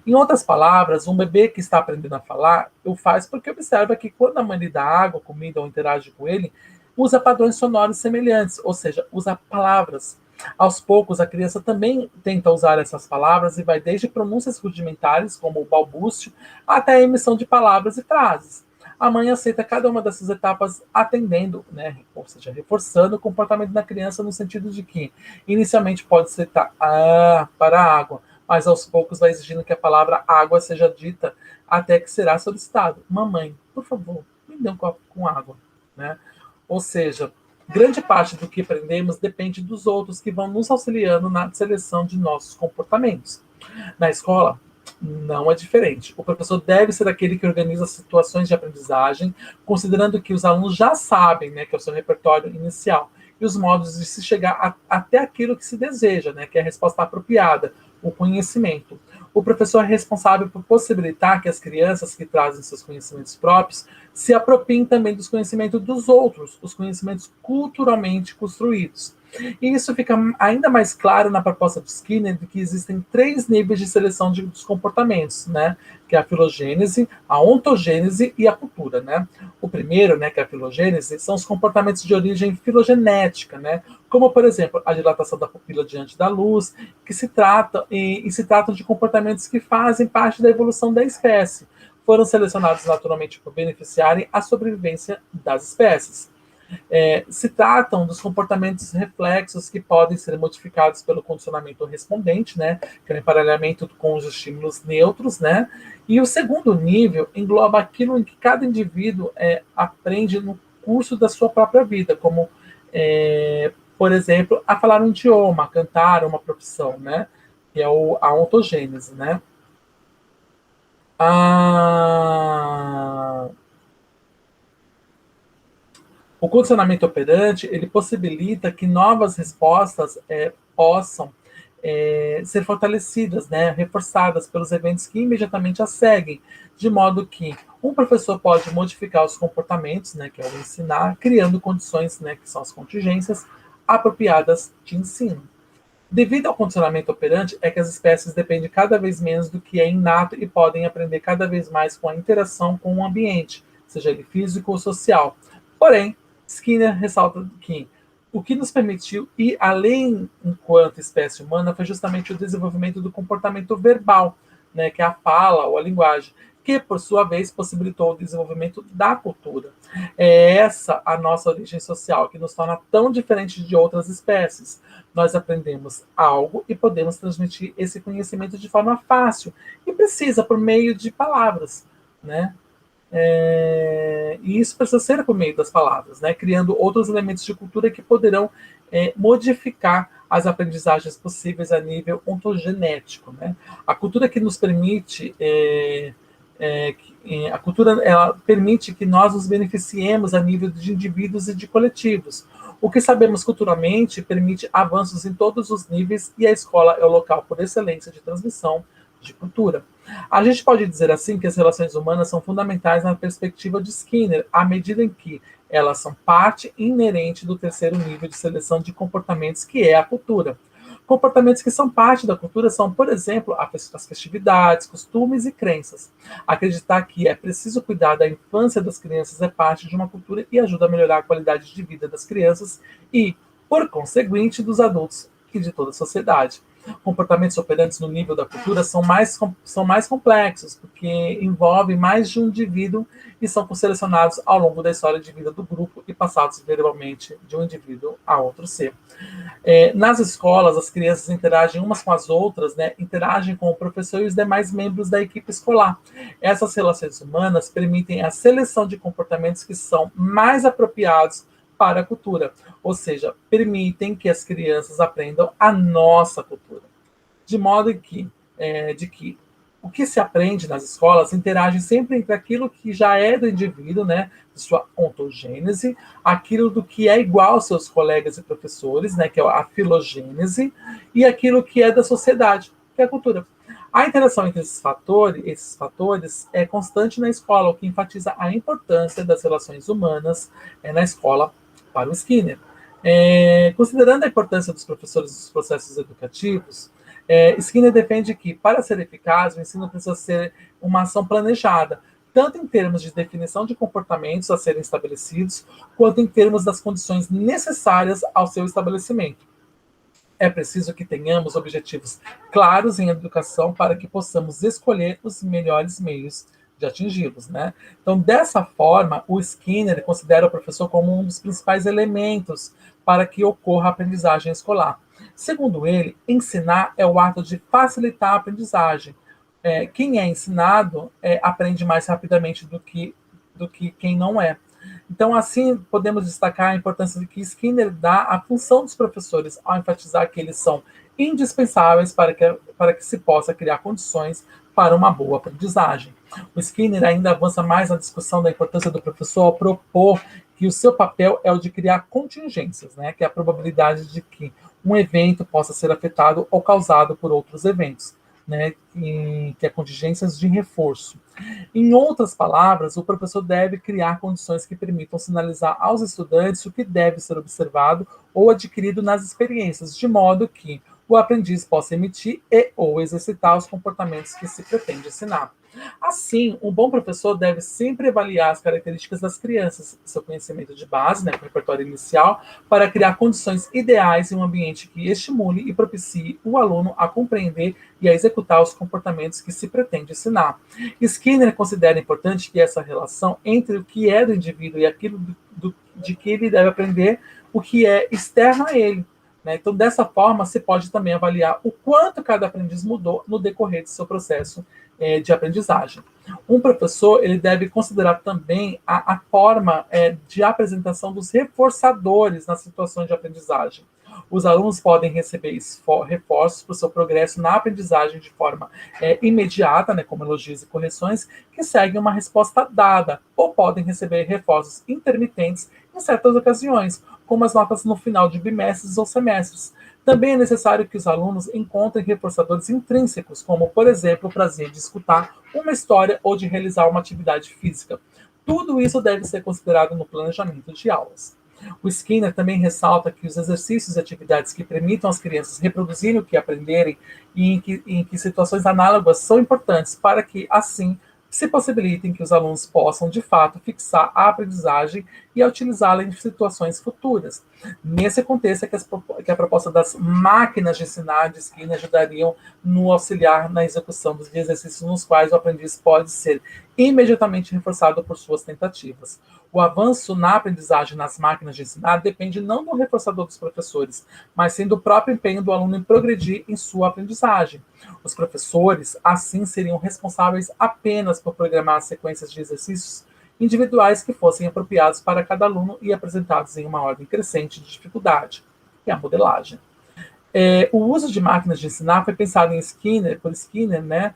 Em outras palavras, um bebê que está aprendendo a falar, o faz porque observa que quando a mãe lhe dá água, comida ou interage com ele, usa padrões sonoros semelhantes, ou seja, usa palavras. Aos poucos, a criança também tenta usar essas palavras e vai desde pronúncias rudimentares, como o balbúcio, até a emissão de palavras e frases. A mãe aceita cada uma dessas etapas atendendo, né, ou seja, reforçando o comportamento da criança no sentido de que, inicialmente, pode citar para a água, mas aos poucos vai exigindo que a palavra água seja dita até que será solicitado. Mamãe, por favor, me dê um copo com água, né? Ou seja, grande parte do que aprendemos depende dos outros que vão nos auxiliando na seleção de nossos comportamentos. Na escola, não é diferente. O professor deve ser aquele que organiza as situações de aprendizagem, considerando que os alunos já sabem, né, que é o seu repertório inicial, e os modos de se chegar até aquilo que se deseja, né, que é a resposta apropriada, o conhecimento. O professor é responsável por possibilitar que as crianças que trazem seus conhecimentos próprios se apropriem também dos conhecimentos dos outros, os conhecimentos culturalmente construídos. E isso fica ainda mais claro na proposta de Skinner de que existem 3 níveis de seleção dos comportamentos, né? Que é a filogênese, a ontogênese e a cultura, né? O primeiro, né, que é a filogênese, são os comportamentos de origem filogenética, né? Como, por exemplo, a dilatação da pupila diante da luz, que se trata e se tratam de comportamentos que fazem parte da evolução da espécie. Foram selecionados naturalmente por beneficiarem a sobrevivência das espécies. Se tratam dos comportamentos reflexos que podem ser modificados pelo condicionamento respondente, né, que é o emparelhamento com os estímulos neutros, né, e o segundo nível engloba aquilo em que cada indivíduo aprende no curso da sua própria vida, como, por exemplo, a falar um idioma, a cantar uma profissão, né, que é a ontogênese, né. A O condicionamento operante ele possibilita que novas respostas possam ser fortalecidas, né, reforçadas pelos eventos que imediatamente a seguem, de modo que um professor pode modificar os comportamentos, né, que é o ensinar, criando condições, né, que são as contingências apropriadas de ensino. Devido ao condicionamento operante, é que as espécies dependem cada vez menos do que é inato e podem aprender cada vez mais com a interação com o ambiente, seja ele físico ou social. Porém, Skinner ressalta que o que nos permitiu ir além enquanto espécie humana foi justamente o desenvolvimento do comportamento verbal, né, que é a fala ou a linguagem, que, por sua vez, possibilitou o desenvolvimento da cultura. É essa a nossa origem social, que nos torna tão diferentes de outras espécies. Nós aprendemos algo e podemos transmitir esse conhecimento de forma fácil e precisa, por meio de palavras, né? E isso precisa ser por meio das palavras, né? Criando outros elementos de cultura que poderão modificar as aprendizagens possíveis a nível ontogenético, né? A cultura que nos permite a cultura ela permite que nós nos beneficiemos a nível de indivíduos e de coletivos. O que sabemos culturalmente permite avanços em todos os níveis e a escola é o local por excelência de transmissão de cultura. A gente pode dizer assim que as relações humanas são fundamentais na perspectiva de Skinner, à medida em que elas são parte inerente do terceiro nível de seleção de comportamentos, que é a cultura. Comportamentos que são parte da cultura são, por exemplo, as festividades, costumes e crenças. Acreditar que é preciso cuidar da infância das crianças é parte de uma cultura e ajuda a melhorar a qualidade de vida das crianças e, por conseguinte, dos adultos e de toda a sociedade. Comportamentos operantes no nível da cultura são mais complexos, porque envolvem mais de um indivíduo e são selecionados ao longo da história de vida do grupo e passados verbalmente de um indivíduo a outro ser. Nas escolas, as crianças interagem umas com as outras, né? Interagem com o professor e os demais membros da equipe escolar. Essas relações humanas permitem a seleção de comportamentos que são mais apropriados para a cultura, ou seja, permitem que as crianças aprendam a nossa cultura, de modo que o que se aprende nas escolas interage sempre entre aquilo que já é do indivíduo, né, de sua ontogênese, aquilo do que é igual aos seus colegas e professores, né, que é a filogênese, e aquilo que é da sociedade, que é a cultura. A interação entre esses fatores é constante na escola, o que enfatiza a importância das relações humanas na escola para o Skinner. Considerando a importância dos professores dos processos educativos, Skinner defende que, para ser eficaz, o ensino precisa ser uma ação planejada, tanto em termos de definição de comportamentos a serem estabelecidos, quanto em termos das condições necessárias ao seu estabelecimento. É preciso que tenhamos objetivos claros em educação para que possamos escolher os melhores meios de atingi-los, né? Então, dessa forma, o Skinner considera o professor como um dos principais elementos para que ocorra a aprendizagem escolar. Segundo ele, ensinar é o ato de facilitar a aprendizagem. Quem é ensinado aprende mais rapidamente do que quem não é. Então, assim, podemos destacar a importância de que Skinner dá à função dos professores, ao enfatizar que eles são indispensáveis para que se possa criar condições para uma boa aprendizagem. O Skinner ainda avança mais na discussão da importância do professor ao propor que o seu papel é o de criar contingências, né, que é a probabilidade de que um evento possa ser afetado ou causado por outros eventos. né, que é contingências de reforço. Em outras palavras, o professor deve criar condições que permitam sinalizar aos estudantes o que deve ser observado ou adquirido nas experiências, de modo que o aprendiz possa emitir e ou exercitar os comportamentos que se pretende ensinar. Assim, um bom professor deve sempre avaliar as características das crianças, seu conhecimento de base, né, com o repertório inicial, para criar condições ideais em um ambiente que estimule e propicie o aluno a compreender e a executar os comportamentos que se pretende ensinar. Skinner considera importante que essa relação entre o que é do indivíduo e aquilo de que ele deve aprender, o que é externo a ele. Né? Então, dessa forma, se pode também avaliar o quanto cada aprendiz mudou no decorrer de seu processo de aprendizagem. Um professor ele deve considerar também a forma de apresentação dos reforçadores nas situações de aprendizagem. Os alunos podem receber reforços para o seu progresso na aprendizagem de forma imediata, né, como elogios e correções, que seguem uma resposta dada, ou podem receber reforços intermitentes em certas ocasiões, como as notas no final de bimestres ou semestres. Também é necessário que os alunos encontrem reforçadores intrínsecos, como, por exemplo, o prazer de escutar uma história ou de realizar uma atividade física. Tudo isso deve ser considerado no planejamento de aulas. O Skinner também ressalta que os exercícios e atividades que permitam às crianças reproduzirem o que aprenderem e em que situações análogas são importantes para que, assim, se possibilitem que os alunos possam, de fato, fixar a aprendizagem e utilizá-la em situações futuras. Nesse contexto é que a proposta das máquinas de ensinar de Skinner ajudariam no auxiliar na execução dos exercícios nos quais o aprendiz pode ser imediatamente reforçado por suas tentativas. O avanço na aprendizagem nas máquinas de ensinar depende não do reforçador dos professores, mas sim do próprio empenho do aluno em progredir em sua aprendizagem. Os professores, assim, seriam responsáveis apenas por programar sequências de exercícios individuais que fossem apropriados para cada aluno e apresentados em uma ordem crescente de dificuldade, que é a modelagem. O uso de máquinas de ensinar foi pensado por Skinner, né,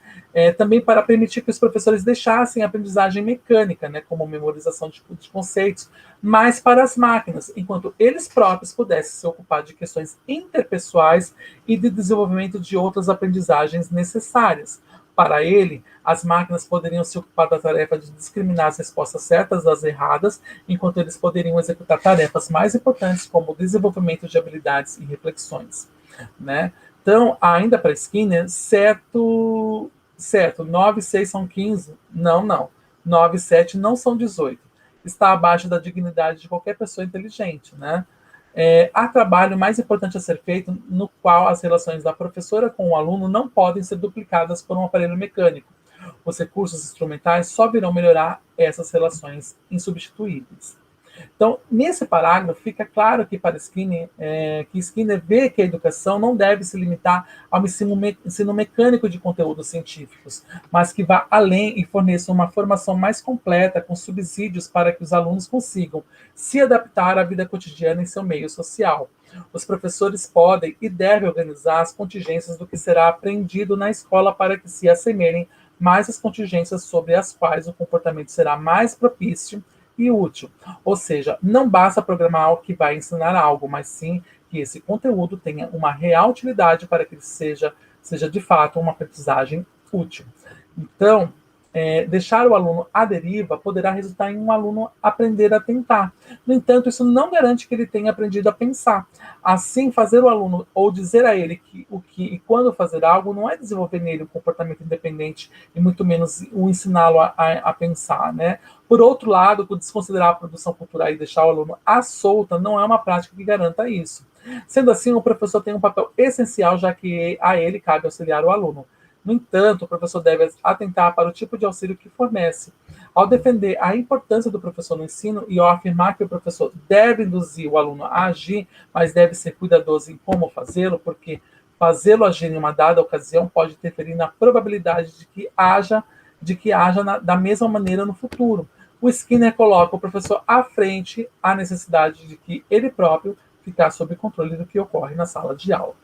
também para permitir que os professores deixassem a aprendizagem mecânica, né, como memorização de conceitos, mas para as máquinas, enquanto eles próprios pudessem se ocupar de questões interpessoais e de desenvolvimento de outras aprendizagens necessárias. Para ele, as máquinas poderiam se ocupar da tarefa de discriminar as respostas certas das erradas, enquanto eles poderiam executar tarefas mais importantes, como o desenvolvimento de habilidades e reflexões. Né? Então, ainda para Skinner, certo, 9 e 6 são 15? Não. 9 e 7 não são 18. Está abaixo da dignidade de qualquer pessoa inteligente. Né? Há trabalho mais importante a ser feito no qual as relações da professora com o aluno não podem ser duplicadas por um aparelho mecânico. Os recursos instrumentais só virão melhorar essas relações insubstituíveis. Então, nesse parágrafo, fica claro que para Skinner, que Skinner vê que a educação não deve se limitar ao ensino mecânico de conteúdos científicos, mas que vá além e forneça uma formação mais completa, com subsídios para que os alunos consigam se adaptar à vida cotidiana em seu meio social. Os professores podem e devem organizar as contingências do que será aprendido na escola para que se assemelhem mais às contingências sobre as quais o comportamento será mais propício e útil. Ou seja, não basta programar o que vai ensinar algo, mas sim que esse conteúdo tenha uma real utilidade para que ele seja de fato uma aprendizagem útil. Então, deixar o aluno à deriva poderá resultar em um aluno aprender a tentar. No entanto, isso não garante que ele tenha aprendido a pensar. Assim, fazer o aluno ou dizer a ele o que e quando fazer algo não é desenvolver nele um comportamento independente e muito menos o ensiná-lo a pensar, né? Por outro lado, desconsiderar a produção cultural e deixar o aluno à solta não é uma prática que garanta isso. Sendo assim, o professor tem um papel essencial, já que a ele cabe auxiliar o aluno. No entanto, o professor deve atentar para o tipo de auxílio que fornece. Ao defender a importância do professor no ensino e ao afirmar que o professor deve induzir o aluno a agir, mas deve ser cuidadoso em como fazê-lo, porque fazê-lo agir em uma dada ocasião pode interferir na probabilidade de que haja da mesma maneira no futuro. O Skinner coloca o professor à frente à necessidade de que ele próprio ficar sob controle do que ocorre na sala de aula.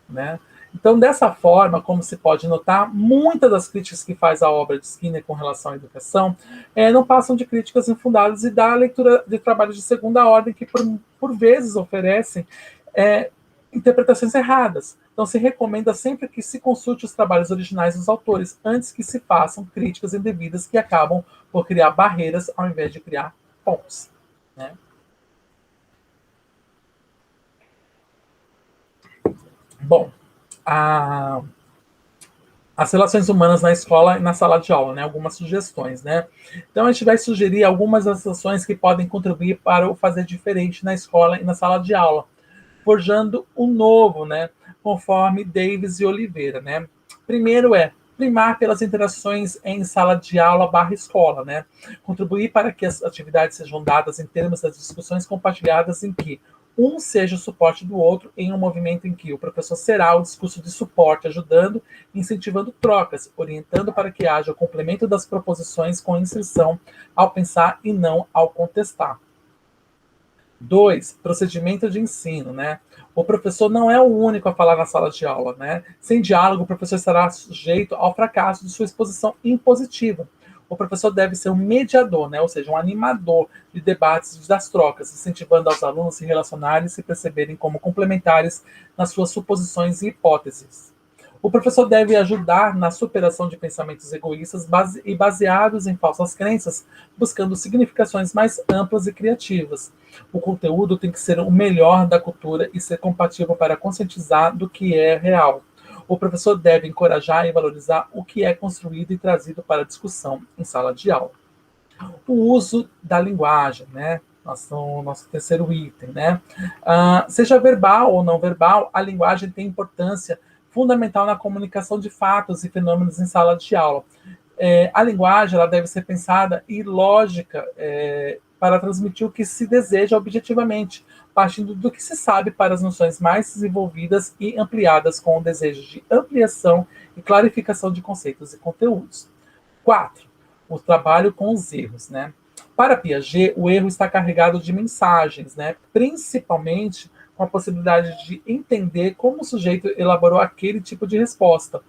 Né? Então, dessa forma, como se pode notar, muitas das críticas que faz a obra de Skinner com relação à educação não passam de críticas infundadas e da leitura de trabalhos de segunda ordem que, por vezes, oferecem interpretações erradas. Então, se recomenda sempre que se consulte os trabalhos originais dos autores, antes que se façam críticas indevidas que acabam por criar barreiras ao invés de criar pontes. Né? Bom, as relações humanas na escola e na sala de aula, né? Algumas sugestões, né? Então a gente vai sugerir algumas das ações que podem contribuir para o fazer diferente na escola e na sala de aula, forjando o novo, né? Conforme Davis e Oliveira, né? Primeiro é primar pelas interações em sala de aula barra escola, né? Contribuir para que as atividades sejam dadas em termos das discussões compartilhadas em que um seja o suporte do outro em um movimento em que o professor será o discurso de suporte, ajudando e incentivando trocas, orientando para que haja o complemento das proposições com inserção ao pensar e não ao contestar. 2, procedimento de ensino, né? O professor não é o único a falar na sala de aula, né? Sem diálogo, o professor estará sujeito ao fracasso de sua exposição impositiva. O professor deve ser um mediador, né? Ou seja, um animador de debates e das trocas, incentivando aos alunos a se relacionarem e se perceberem como complementares nas suas suposições e hipóteses. O professor deve ajudar na superação de pensamentos egoístas e baseados em falsas crenças, buscando significações mais amplas e criativas. O conteúdo tem que ser o melhor da cultura e ser compatível para conscientizar do que é real. O professor deve encorajar e valorizar o que é construído e trazido para a discussão em sala de aula. O uso da linguagem, né? Nosso terceiro item, né? Seja verbal ou não verbal, a linguagem tem importância fundamental na comunicação de fatos e fenômenos em sala de aula. A linguagem ela deve ser pensada e lógica para transmitir o que se deseja objetivamente, partindo do que se sabe para as noções mais desenvolvidas e ampliadas com o desejo de ampliação e clarificação de conceitos e conteúdos. 4. O trabalho com os erros, né? Para Piaget, o erro está carregado de mensagens, né? Principalmente com a possibilidade de entender como o sujeito elaborou aquele tipo de resposta,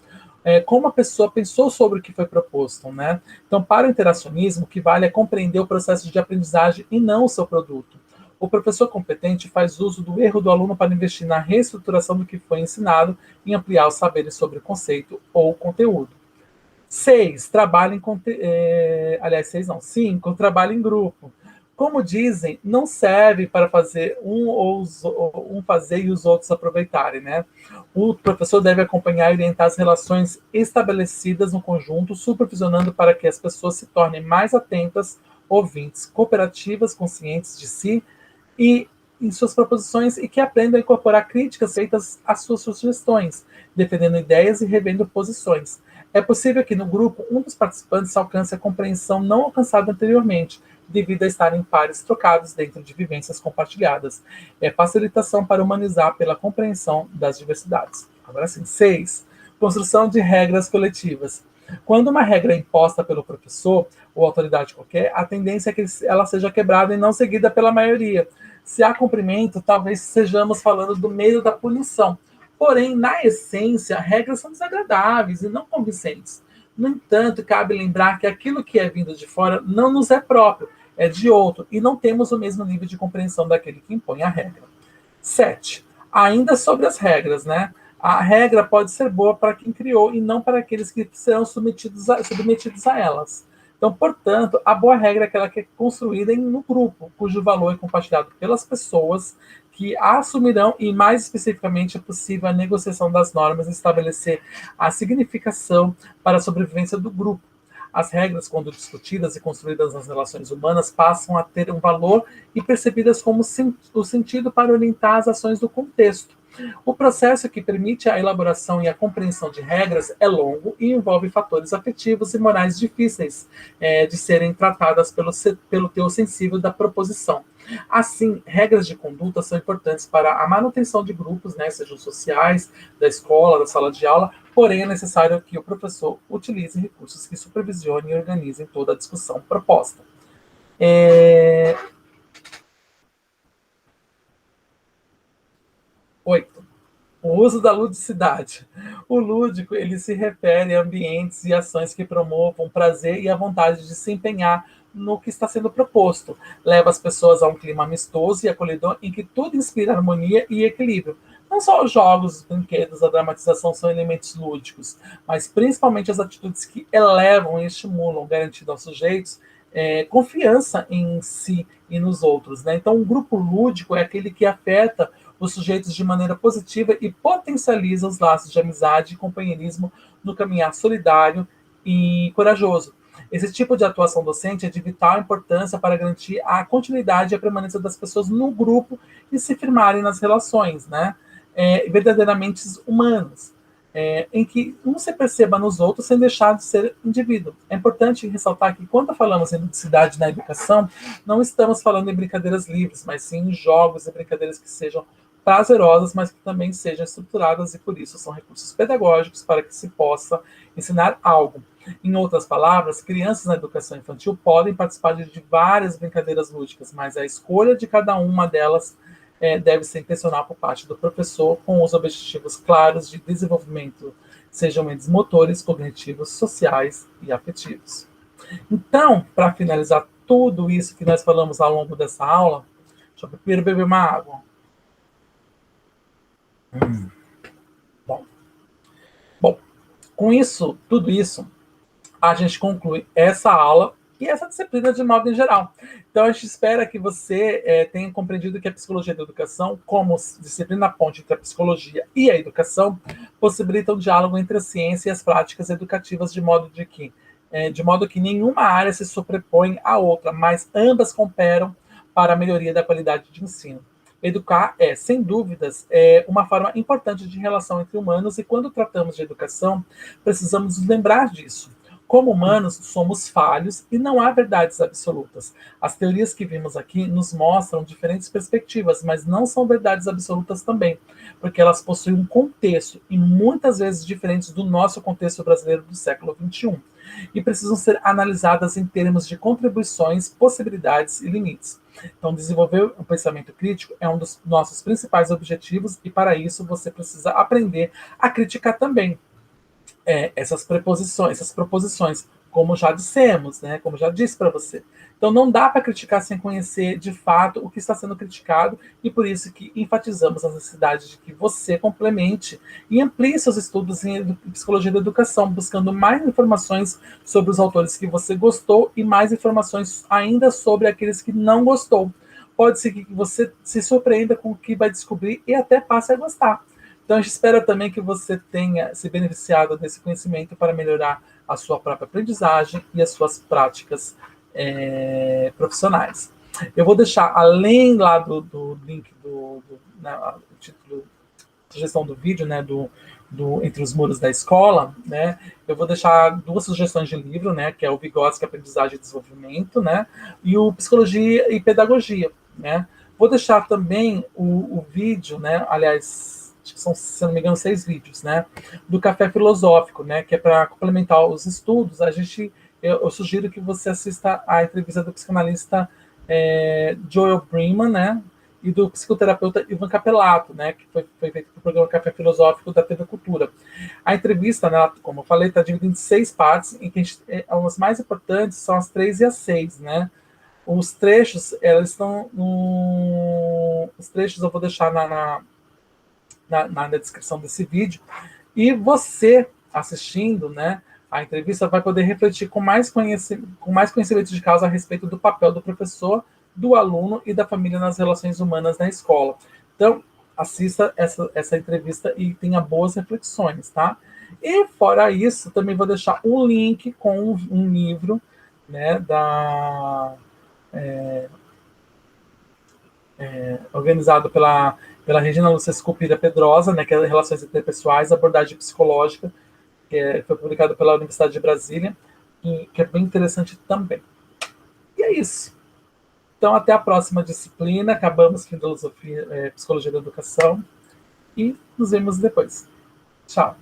como a pessoa pensou sobre o que foi proposto, né? Então, para o interacionismo, o que vale é compreender o processo de aprendizagem e não o seu produto. O professor competente faz uso do erro do aluno para investir na reestruturação do que foi ensinado e ampliar os saberes sobre o conceito ou conteúdo. 6, trabalho em aliás, 6 não, 5, trabalho em grupo. Como dizem, não serve para fazer um fazer e os outros aproveitarem, né? O professor deve acompanhar e orientar as relações estabelecidas no conjunto, supervisionando para que as pessoas se tornem mais atentas, ouvintes, cooperativas, conscientes de si e em suas proposições e que aprendam a incorporar críticas feitas às suas sugestões, defendendo ideias e revendo posições. É possível que no grupo um dos participantes alcance a compreensão não alcançada anteriormente, devido a estarem pares trocados dentro de vivências compartilhadas. É facilitação para humanizar pela compreensão das diversidades. Agora sim, 6. Construção de regras coletivas. Quando uma regra é imposta pelo professor ou autoridade qualquer, a tendência é que ela seja quebrada e não seguida pela maioria. Se há cumprimento, talvez sejamos falando do medo da punição. Porém, na essência, regras são desagradáveis e não convincentes. No entanto, cabe lembrar que aquilo que é vindo de fora não nos é próprio, é de outro, e não temos o mesmo nível de compreensão daquele que impõe a regra. 7. Ainda sobre as regras, né? A regra pode ser boa para quem criou e não para aqueles que serão submetidos a elas. Então, portanto, a boa regra é aquela que é construída no grupo, cujo valor é compartilhado pelas pessoas que a assumirão e, mais especificamente, é possível a negociação das normas e estabelecer a significação para a sobrevivência do grupo. As regras, quando discutidas e construídas nas relações humanas, passam a ter um valor e percebidas como o sentido para orientar as ações do contexto. O processo que permite a elaboração e a compreensão de regras é longo e envolve fatores afetivos e morais difíceis de serem tratadas pelo teor sensível da proposição. Assim, regras de conduta são importantes para a manutenção de grupos, né, sejam sociais, da escola, da sala de aula, porém é necessário que o professor utilize recursos que supervisionem e organizem toda a discussão proposta. 8. O uso da ludicidade. O lúdico, ele se refere a ambientes e ações que promovam o prazer e a vontade de se empenhar no que está sendo proposto. Leva as pessoas a um clima amistoso e acolhedor em que tudo inspira harmonia e equilíbrio. Não só os jogos, os brinquedos, a dramatização são elementos lúdicos, mas principalmente as atitudes que elevam e estimulam, garantindo aos sujeitos confiança em si e nos outros, né? Então, um grupo lúdico é aquele que afeta os sujeitos de maneira positiva e potencializa os laços de amizade e companheirismo no caminhar solidário e corajoso. Esse tipo de atuação docente é de vital importância para garantir a continuidade e a permanência das pessoas no grupo e se firmarem nas relações, né? Verdadeiramente humanas, em que um se perceba nos outros sem deixar de ser indivíduo. É importante ressaltar que, quando falamos em ludicidade na educação, não estamos falando em brincadeiras livres, mas sim em jogos e brincadeiras que sejam prazerosas, mas que também sejam estruturadas e, por isso, são recursos pedagógicos para que se possa ensinar algo. Em outras palavras, crianças na educação infantil podem participar de várias brincadeiras lúdicas, mas a escolha de cada uma delas deve ser intencional por parte do professor, com os objetivos claros de desenvolvimento, sejam eles motores, cognitivos, sociais e afetivos. Então, para finalizar tudo isso que nós falamos ao longo dessa aula, deixa eu primeiro beber uma água. Bom, com isso, tudo isso, a gente conclui essa aula e essa disciplina de modo em geral. Então, a gente espera que você tenha compreendido que a psicologia da educação, como disciplina ponte entre a psicologia e a educação, possibilita um diálogo entre a ciência e as práticas educativas de modo que nenhuma área se sobrepõe à outra, mas ambas cooperam para a melhoria da qualidade de ensino. Educar sem dúvidas, uma forma importante de relação entre humanos, e quando tratamos de educação, precisamos nos lembrar disso. Como humanos, somos falhos e não há verdades absolutas. As teorias que vimos aqui nos mostram diferentes perspectivas, mas não são verdades absolutas também, porque elas possuem um contexto, e muitas vezes diferentes do nosso contexto brasileiro do século XXI, e precisam ser analisadas em termos de contribuições, possibilidades e limites. Então, desenvolver um pensamento crítico é um dos nossos principais objetivos, e para isso você precisa aprender a criticar também essas preposições, essas proposições, como já dissemos, né? Como já disse para você. Então, não dá para criticar sem conhecer de fato o que está sendo criticado, e por isso que enfatizamos a necessidade de que você complemente e amplie seus estudos em psicologia da educação, buscando mais informações sobre os autores que você gostou e mais informações ainda sobre aqueles que não gostou. Pode ser que você se surpreenda com o que vai descobrir e até passe a gostar. Então, a gente espera também que você tenha se beneficiado desse conhecimento para melhorar a sua própria aprendizagem e as suas práticas profissionais. Eu vou deixar, além lá do link né, o título, sugestão do vídeo, né, Entre os Muros da Escola, né, eu vou deixar duas sugestões de livro, né, que é o Vygotsky, Aprendizagem e Desenvolvimento, né, e o Psicologia e Pedagogia, né. Vou deixar também o vídeo, né, aliás, acho que são, se não me engano, 6 vídeos, né, do Café Filosófico, né, que é para complementar os estudos. Eu sugiro que você assista a entrevista do psicanalista Joel Breman, né, e do psicoterapeuta Ivan Capelato, né, que foi feito no programa Café Filosófico da TV Cultura. A entrevista, né, como eu falei, está dividida em 6 partes, em que as mais importantes são as 3 e as 6, né. Os trechos, elas estão os trechos eu vou deixar na descrição desse vídeo, e você assistindo, né, a entrevista vai poder refletir com mais conhecimento de causa a respeito do papel do professor, do aluno e da família nas relações humanas na escola. Então, assista essa entrevista e tenha boas reflexões, tá? E fora isso, também vou deixar um link com um livro, né, organizado pela Regina Lúcia Scupira Pedrosa, né, que é Relações Interpessoais, Abordagem Psicológica, que foi publicado pela Universidade de Brasília, e que é bem interessante também. E é isso. Então, até a próxima disciplina. Acabamos com Psicologia da Educação, e nos vemos depois. Tchau.